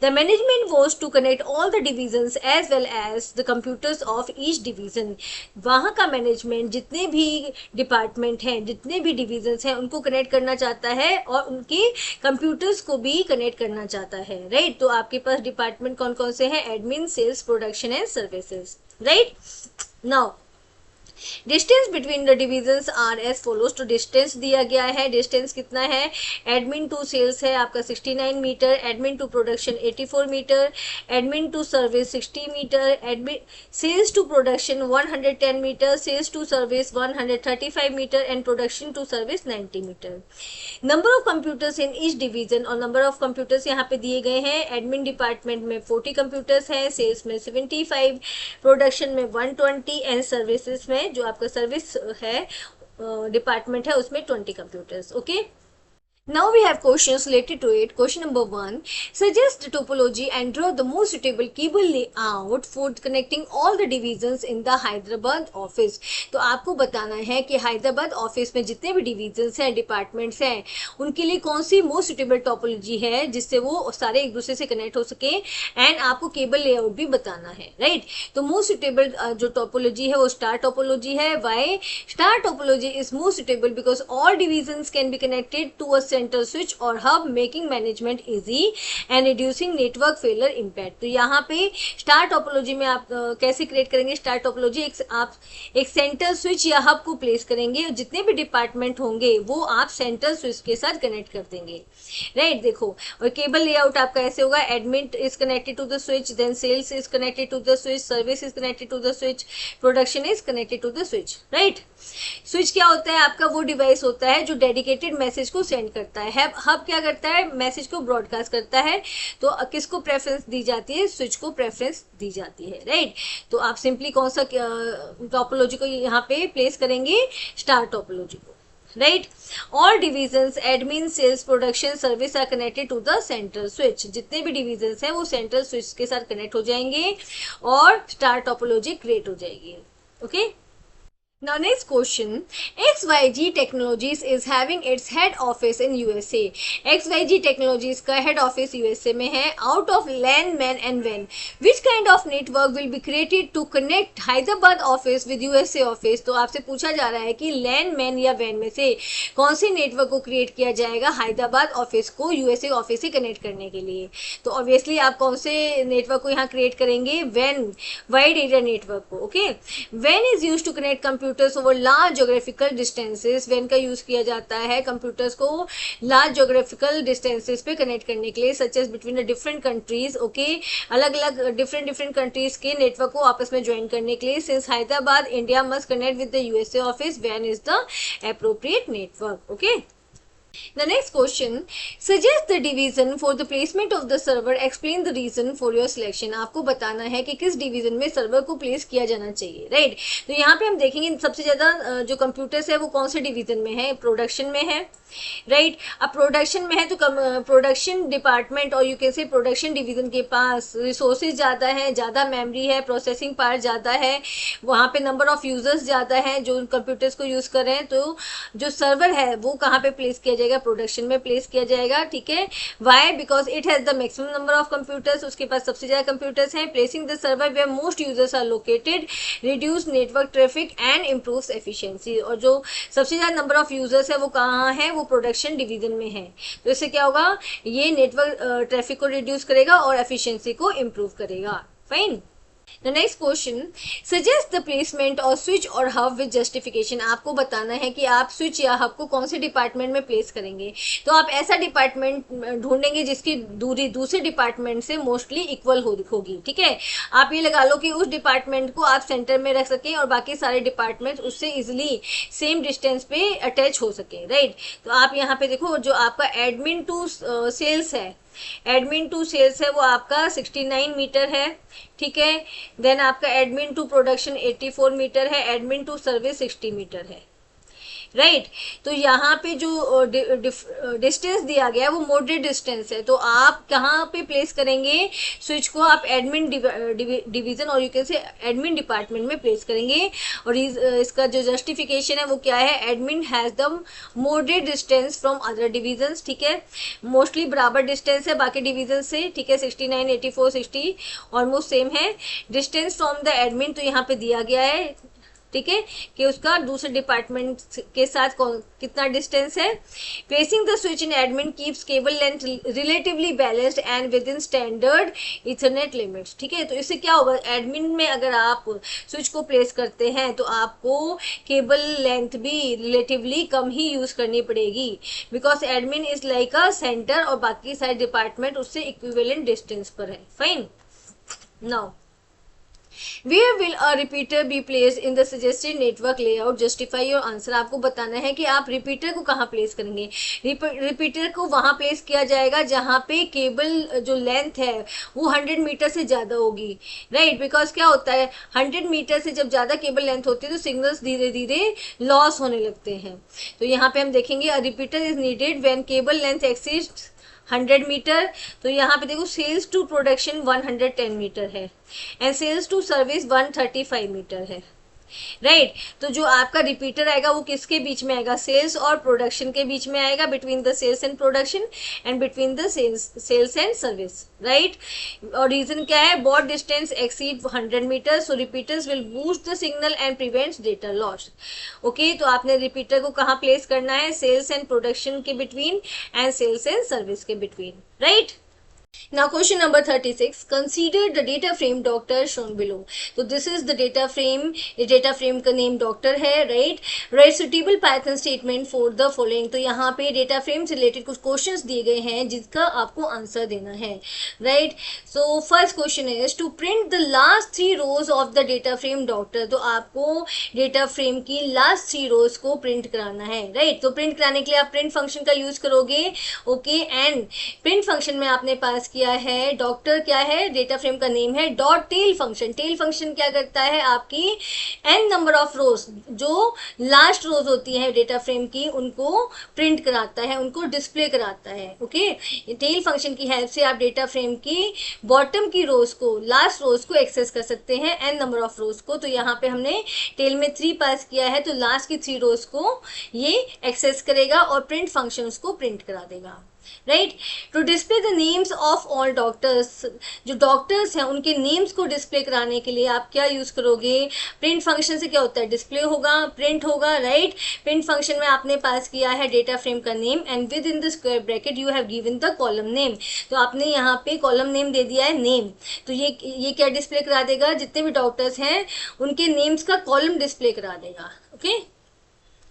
The management was to connect all the divisions as well as the computers of each division. वहाँ का मैनेजमेंट जितने भी डिपार्टमेंट हैं, जितने भी डिविजन्स हैं, उनको कनेक्ट करना चाहता है और उनके कंप्यूटर्स को भी कनेक्ट करना चाहता है, राइट. तो आपके पास डिपार्टमेंट कौन कौन से हैं, admin, sales, production and services, right. Now distance between the divisions are as follows. तो डिस्टेंस दिया गया है, डिस्टेंस कितना है, एडमिन टू सेल्स है आपका 69 meter, admin to production 84 meter, admin to service 60 meter, admin sales to production 110 meter, sales to service 135 meter and production to service 90 meter. Number of computers in each division, और number of computers यहाँ पे दिए गए हैं. Admin department में 40 computers हैं, sales में 75, production में 120 एंड सर्विसेज में जो आपका सर्विस है डिपार्टमेंट है उसमें 20 computers, okay. Now we have questions related to it. Question number 1. Suggest the topology and draw the most suitable cable layout for connecting all the divisions in the Hyderabad office. तो आपको बताना है कि Hyderabad office में जितने भी divisions हैं, departments हैं, उनके लिए कौन सी मोस्ट सुटेबल टोपोलॉजी है जिससे वो सारे एक दूसरे से कनेक्ट हो सके, एंड आपको केबल लेआउट भी बताना है, राइट. तो मोस्ट सुटेबल जो टोपोलॉजी है वो स्टार टोपोलॉजी है. Why? Star topology is most suitable because all divisions can be connected to a central switch or hub, making management easy and reducing network failure impact. तो यहाँ पे star topology में आप कैसे create करेंगे star topology, आप एक central switch या हब को प्लेस करेंगे और जितने भी डिपार्टमेंट होंगे वो आप सेंट्रल स्विच के साथ कनेक्ट कर देंगे, राइट। देखो, और केबल लेआउट आपका ऐसे होगा, admin is connected to the switch, then sales is connected to the switch, service is connected to the switch, production is connected to the switch, right. Switch क्या होता है आपका, वो डिवाइस होता है जो डेडिकेटेड मैसेज को सेंड करता है। हब क्या करता है, मैसेज को ब्रॉडकास्ट करता है। तो किसको प्रेफरेंस दी जाती है, स्विच को प्रेफरेंस दी जाती है, राइट। तो आप सिंपली कौन सा टोपोलॉजी को यहाँ पे प्लेस करेंगे, स्टार टोपोलॉजी को, right. All divisions admin sales production service are connected to the central switch, जितने भी डिविजन्स हैं वो सेंट्रल स्विच के साथ कनेक्ट हो जाएंगे और स्टार टोपोलॉजी क्रिएट हो जाएगी, okay. Now next question, XYG Technologies is having its head office in USA. XYG Technologies का head office USA में है. Out of LAN, MAN and WAN, which kind of network will be created to connect Hyderabad office with USA office? तो आपसे पूछा जा रहा है कि LAN, MAN या WAN में से कौन से नेटवर्क को क्रिएट किया जाएगा हैदराबाद ऑफिस को यूएसए ऑफिस से कनेक्ट करने के लिए। तो ऑब्वियसली आप कौन से नेटवर्क को यहाँ क्रिएट करेंगे, WAN, वाइड एरिया नेटवर्क को, okay. WAN is use to connect computers over large geographical distances. WAN का यूज किया जाता है कंप्यूटर्स को लार्ज ज्योग्राफिकल डिस्टेंसेस पे कनेक्ट करने के लिए, such as between the different countries, okay. अलग अलग डिफरेंट कंट्रीज के नेटवर्क को आपस में ज्वाइन करने के लिए। Since Hyderabad India must connect with the USA office, WAN is the appropriate network, okay. The next question, suggest the division for the placement of the server, explain the reason for your selection। आपको बताना है कि किस division में server को place किया जाना चाहिए, राइट। तो यहाँ पे हम देखेंगे सबसे ज्यादा जो कंप्यूटर्स है वो कौन से डिवीजन में है, प्रोडक्शन में है, राइट। अब प्रोडक्शन में है तो प्रोडक्शन डिपार्टमेंट और यू कैन से प्रोडक्शन डिवीजन के पास रिसोर्सेज ज़्यादा है, ज़्यादा मेमोरी है, प्रोसेसिंग पावर ज़्यादा है, वहाँ पे नंबर ऑफ यूजर्स ज़्यादा हैं जो कंप्यूटर्स को यूज़ कर रहे हैं। तो जो सर्वर है वो कहाँ पे प्लेस किया जाएगा, प्रोडक्शन में प्लेस किया जाएगा, ठीक है। Why, because it has the maximum number of computers, उसके पास सबसे ज़्यादा कंप्यूटर्स हैं। Placing the server where most users are located reduce network traffic and improves efficiency. और जो सबसे ज़्यादा नंबर ऑफ यूजर्स है वो कहाँ है, वो प्रोडक्शन डिवीजन में है। तो इससे क्या होगा, ये नेटवर्क ट्रैफिक को रिड्यूस करेगा और एफिशिएंसी को इम्प्रूव करेगा, fine. The next question, suggest the placement और switch or hub with justification. आपको बताना है कि आप स्विच या हब को कौन से डिपार्टमेंट में प्लेस करेंगे। तो आप ऐसा डिपार्टमेंट ढूंढेंगे जिसकी दूरी दूसरे डिपार्टमेंट से मोस्टली इक्वल होगी, ठीक है। आप ये लगा लो कि उस डिपार्टमेंट को आप सेंटर में रख सकें और बाकी सारे डिपार्टमेंट उससे इजिली सेम डिस्टेंस पे अटैच हो सके, राइट। तो आप यहाँ पे देखो, जो आपका एडमिन टू सेल्स है, एडमिन टू सेल्स है वो आपका 69 मीटर है, ठीक है। देन आपका एडमिन टू प्रोडक्शन 84 मीटर है, एडमिन टू सर्विस 60 मीटर है, राइट। तो यहाँ पे जो डिस्टेंस दिया गया है वो मॉडरेट डिस्टेंस है। तो आप कहाँ पे प्लेस करेंगे स्विच को, आप एडमिन डिवीजन और यू कैन से एडमिन डिपार्टमेंट में प्लेस करेंगे। और इसका जो जस्टिफिकेशन है वो क्या है, admin has the moderate distance from other divisions, ठीक है। मोस्टली बराबर डिस्टेंस है बाकी डिवीजन से, ठीक है। 69, 84, 60 ऑलमोस्ट सेम है। डिस्टेंस फ्रॉम द एडमिन तो यहाँ पे दिया गया है, ठीक है, कि उसका दूसरे डिपार्टमेंट के साथ कितना डिस्टेंस है। Placing the switch in admin keeps cable length relatively balanced and with in standard Ethernet limits, ठीक है। तो इससे क्या होगा, एडमिन में अगर आप स्विच को प्लेस करते हैं तो आपको केबल लेंथ भी रिलेटिवली कम ही यूज करनी पड़ेगी, because admin is like a centre और बाकी सारे डिपार्टमेंट उससे इक्विवेलेंट डिस्टेंस पर है, fine. Now Where will a repeater be placed in the suggested network layout? Justify your answer। आपको बताना है कि आप रिपीटर को कहाँ प्लेस करेंगे। रिपीटर को वहाँ प्लेस किया जाएगा जहाँ पे केबल जो लेंथ है वो 100 मीटर से ज़्यादा होगी, राइट। बिकॉज क्या होता है, 100 मीटर से जब ज़्यादा केबल लेंथ होती है तो सिग्नल्स धीरे धीरे लॉस होने लगते हैं। तो यहाँ पे हम देखेंगे a repeater is needed when cable length exceeds 100 meter. तो यहाँ पे देखो सेल्स टू प्रोडक्शन 110 मीटर है and sales to service 135 meter है, राइट। तो जो आपका रिपीटर आएगा वो किसके बीच में आएगा, सेल्स और प्रोडक्शन के बीच में आएगा, between the sales and production and between the sales and service, right. और रीजन क्या है, both distance exceed 100 metre, so repeaters will boost the signal and prevents data loss. Okay, तो आपने रिपीटर को कहाँ प्लेस करना है, सेल्स एंड प्रोडक्शन के between and sales and service के between, right. Now question number 36, consider the data frame doctor shown below. So this is the data frame, ये data frame का name doctor है, right? Write suitable Python statement for the following. तो यहाँ पे data frame से related कुछ questions दिए गए हैं जिसका आपको आंसर देना है, right? So first question is to print the last 3 rows of the data frame doctor. तो आपको data frame की last 3 rows को print कराना है, right? तो print कराने के लिए आप print function का use करोगे, okay? And print function में आपने पास किया है डॉक्टर, क्या है, डेटा फ्रेम का नेम है dot tail function. Tail function क्या करता है, आपकी n नंबर ऑफ रोज, जो लास्ट रोज होती है डेटा फ्रेम की, उनको प्रिंट कराता है, उनको डिस्प्ले कराता है। ओके, टेल फंक्शन की हेल्प से आप डेटा फ्रेम की बॉटम की रोज को, लास्ट रोज को एक्सेस कर सकते हैं, n नंबर ऑफ रोज को। तो यहाँ पे हमने टेल में 3 पास किया है, तो लास्ट की 3 रोज को ये एक्सेस करेगा और प्रिंट फंक्शन उसको प्रिंट करा देगा, right. To display the names of all doctors, जो डॉक्टर्स हैं उनके नेम्स को डिस्प्ले कराने के लिए आप क्या यूज करोगे, प्रिंट फंक्शन से क्या होता है, डिस्प्ले होगा, प्रिंट होगा, राइट। प्रिंट फंक्शन में आपने पास किया है डेटा फ्रेम का name and within the square bracket you have given the column name. तो आपने यहाँ पे कॉलम नेम दे दिया है नेम, तो ये क्या डिस्प्ले करा देगा, जितने भी डॉक्टर्स हैं उनके नेम्स का कॉलम डिस्प्ले करा देगा। Okay,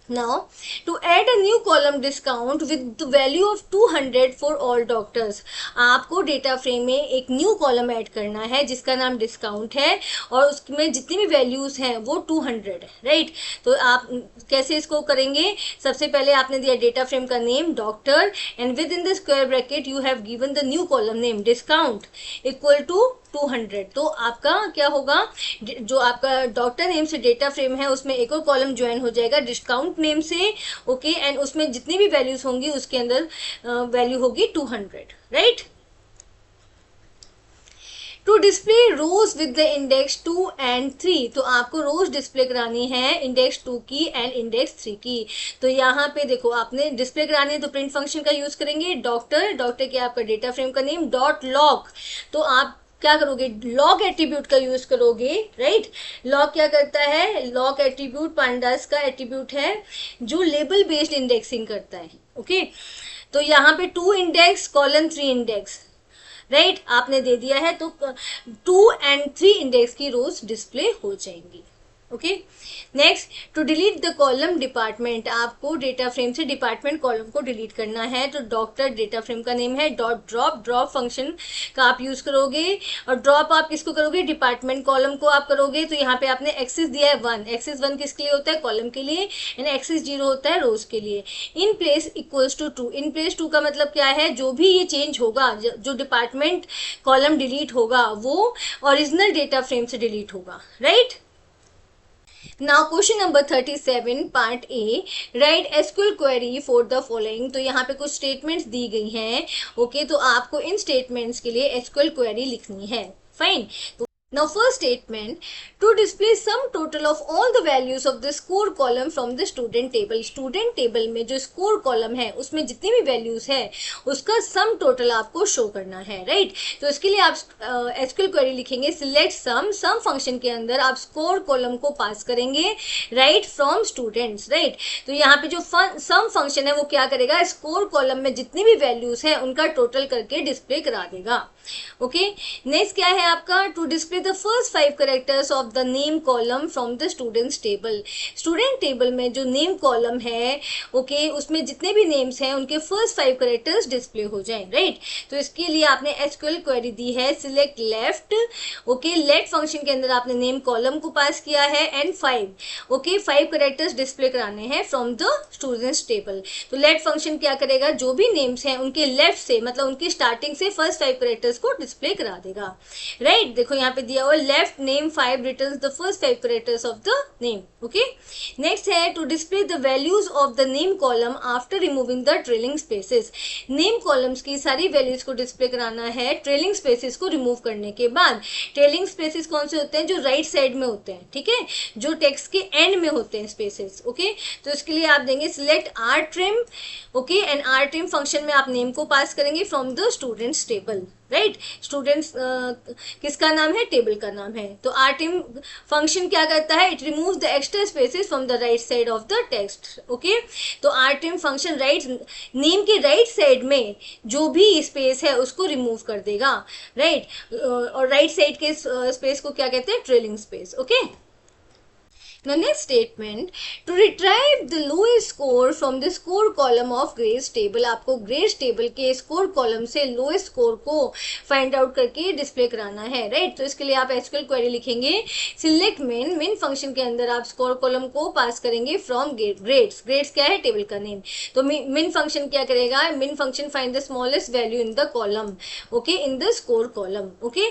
Now, to add a new column discount with the value of 200 for all doctors, आपको डेटा फ्रेम में एक न्यू कॉलम ऐड करना है जिसका नाम डिस्काउंट है और उसमें जितनी भी वैल्यूज हैं वो 200 है, राइट। तो आप कैसे इसको करेंगे, सबसे पहले आपने दिया डेटा फ्रेम का name doctor and within the square bracket you have given the new column name discount equal to 200। तो आपका क्या होगा, जो आपका डॉक्टर नेम से डेटा फ्रेम है उसमें एक और कॉलम ज्वाइन हो जाएगा डिस्काउंट नेम से, ओके, एंड उसमें जितनी भी वैल्यूज होंगी उसके अंदर वैल्यू होगी 200, right. To display rows with the index 2 and 3, तो आपको रोज डिस्प्ले करानी है इंडेक्स 2 की एंड इंडेक्स 3 की। तो यहाँ पे देखो आपने डिस्प्ले करानी है तो प्रिंट फंक्शन का यूज करेंगे, डॉक्टर के आपका डेटा फ्रेम का नेम डॉट लॉग। तो आप क्या करोगे, लॉग एट्रीब्यूट का यूज करोगे, राइट। लॉग क्या करता है, लॉग एट्रीब्यूट पांडास का एट्रीब्यूट है जो लेबल बेस्ड इंडेक्सिंग करता है। ओके, तो यहाँ पे 2 इंडेक्स कॉलन 3 इंडेक्स, राइट, आपने दे दिया है, तो 2 and 3 इंडेक्स की रोज डिस्प्ले हो जाएंगी। Okay, next to delete the column department, आपको डेटा फ्रेम से डिपार्टमेंट कॉलम को डिलीट करना है। तो डॉक्टर डेटा फ्रेम का नेम है डॉट ड्रॉप फंक्शन का आप यूज करोगे और ड्रॉप आप किसको करोगे, डिपार्टमेंट कॉलम को आप करोगे। तो यहाँ पे आपने एक्सिस दिया है 1, एक्सिस 1 किसके लिए होता है, कॉलम के लिए, एंड एक्सिस 0 होता है रोज के लिए। In place equals to 2, in place 2 का मतलब क्या है, जो भी ये चेंज होगा, जो डिपार्टमेंट कॉलम डिलीट होगा वो ओरिजिनल डेटा फ्रेम से डिलीट होगा, right. Now question number 37 part A, write SQL query for the following। तो यहाँ पे कुछ statements दी गई हैं, ओके, तो आपको इन statements के लिए SQL query लिखनी है, fine. Now first statement, to display sum total of all the values of the score column from the student table। student table में जो score column है उसमें जितनी भी values है उसका sum total आपको show करना है, right। तो इसके लिए आप SQL query लिखेंगे select sum function के अंदर आप score column को पास करेंगे, right, from students, right। तो यहाँ पे जो sum function है वो क्या करेगा, score column में जितनी भी values है उनका total करके display करा देगा। ओके, नेक्स्ट क्या है आपका, to display the first 5 characters of the name column from the students table. Student table में जो नेम कॉलम है, ओके, उसमें जितने भी नेम्स हैं उनके फर्स्ट 5 कैरेक्टर्स डिस्प्ले हो जाएं, राइट। तो इसके लिए आपने एसक्यूएल क्वेरी दी है select left, okay, left function के अंदर आपने नेम कॉलम को पास किया है एंड 5, ओके, 5 कैरेक्टर्स डिस्प्ले कराने हैं फ्रॉम द स्टूडेंट्स टेबल। तो लेट फंक्शन क्या करेगा, जो भी नेम्स हैं उनके लेफ्ट से, मतलब उनकी स्टार्टिंग से फर्स्ट 5 कैरेक्टर्स कैरेक्टर्स को डिस्प्ले करा देगा, राइट। देखो यहाँ पे दिया हुआ left name 5 returns the first 5 characters of the name, okay. Next है to display the values of the name column after removing the trailing spaces. Name columns की सारी वैल्यूज को डिस्प्ले कराना है ट्रेलिंग स्पेसेस को रिमूव करने के बाद। ट्रेलिंग स्पेसेस कौन से होते हैं? जो राइट साइड में होते हैं, ठीक है, जो टेक्स्ट के एंड में होते हैं स्पेसेस, ओके। तो इसके लिए आप देंगे select R trim, okay, and R trim function में आप नेम को पास करेंगे from the students table, right. Students किसका नाम है? टेबल का नाम है। तो आर ट्रिम फंक्शन क्या करता है? It remove the extra spaces from the right side of the text, okay. तो R trim function right name के राइट साइड में जो भी स्पेस है उसको रिमूव कर देगा, राइट। और राइट साइड के स्पेस को क्या कहते हैं? Trailing space, okay. Now next statement, to retrieve the lowest score from the score column of grades table, आपको grades table के score column से lowest score को find out करके display कराना है, right। तो इसके लिए आप SQL query लिखेंगे select min function के अंदर आप score column को पास करेंगे from grades क्या है? टेबल का नेम। तो min function क्या करेगा? min function find the smallest value in the column, okay, in the score column, okay।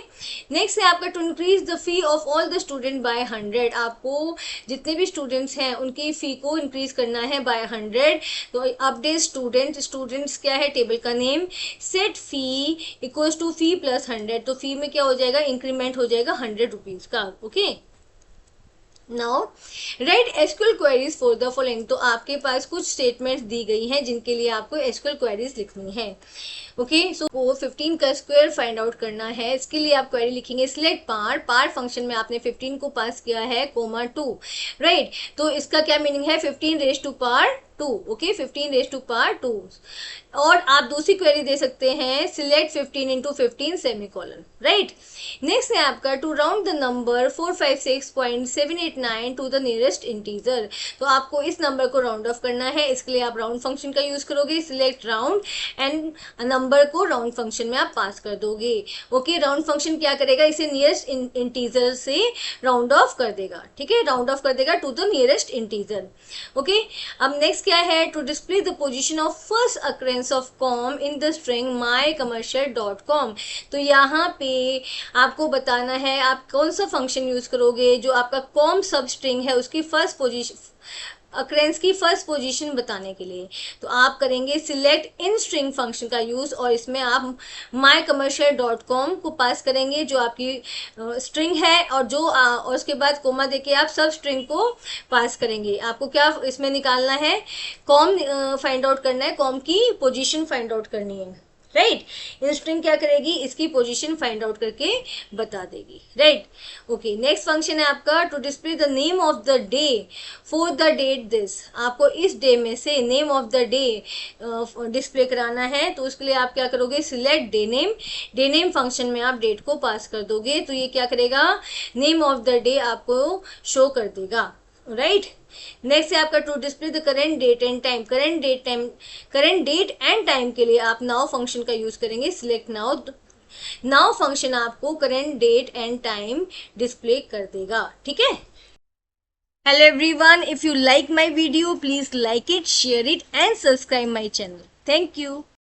next है आपका to increase the fee of all the student by 100, आपको जितने भी स्टूडेंट्स हैं उनकी फी को इंक्रीज करना है बाय 100। तो अपडेट स्टूडेंट्स क्या है? टेबल का name. Set fee equals to fee plus 100, तो फी में क्या हो जाएगा? इंक्रीमेंट हो जाएगा 100 रुपीज का, okay. Now right SQL queries for the following, तो आपके पास कुछ स्टेटमेंट्स दी गई हैं जिनके लिए आपको एसक्यूएल क्वेरीज लिखनी है, ओके। सो 15 का स्क्वायर फाइंड आउट करना है। इसके लिए आप क्वेरी लिखेंगे सिलेक्ट पार फंक्शन में आपने 15 को पास किया है, कोमा 2, राइट। तो इसका क्या मीनिंग है? 15 raise to power 2, okay, 15 raise to power 2। और आप दूसरी क्वेरी दे सकते हैं select 15 into 15 semicolon, right. Next है आपका to round the number 456.789 to the nearest integer, तो आपको इस नंबर को राउंड ऑफ करना है। इसके लिए आप राउंड फंक्शन का यूज करोगे, सिलेक्ट राउंड एंड नंबर को राउंड फंक्शन में आप पास कर दोगे, ओके। राउंड फंक्शन क्या करेगा? इसे नियरेस्ट इंटीजर से राउंड ऑफ कर देगा, ठीक है, राउंड ऑफ कर देगा to the nearest integer, okay. अब नेक्स्ट क्या है? To display the position of first occurrence of com in the string mycommercial.com, तो यहाँ पे आपको बताना है आप कौन सा फंक्शन यूज करोगे जो आपका कॉम सब स्ट्रिंग है उसकी फर्स्ट पोजीशन अक्रेंस की फर्स्ट पोजीशन बताने के लिए। तो आप करेंगे सिलेक्ट इन स्ट्रिंग फंक्शन का यूज और इसमें आप mycommercial.com को पास करेंगे जो आपकी स्ट्रिंग है, और जो और उसके बाद कोमा देके आप सब स्ट्रिंग को पास करेंगे। आपको क्या इसमें निकालना है? कॉम फाइंड आउट करना है, कॉम की पोजीशन फाइंड आउट करनी है, राइट। इन स्ट्रिंग क्या करेगी? इसकी पोजीशन फाइंड आउट करके बता देगी, राइट, ओके। नेक्स्ट फंक्शन है आपका to display the name of the day for the date this, आपको इस डे में से name of the day display कराना है। तो उसके लिए आप क्या करोगे? सिलेक्ट डे नेम फंक्शन में आप डेट को पास कर दोगे, तो ये क्या करेगा? नेम ऑफ द डे आपको शो कर देगा, राइट। नेक्स्ट है आपका to display the current date and time, current date and time के लिए आप नाउ फंक्शन का यूज करेंगे, सिलेक्ट नाउ फंक्शन आपको current date and time display कर देगा, ठीक है। Hello everyone, if you like my video please like it, share it and subscribe my channel. Thank you.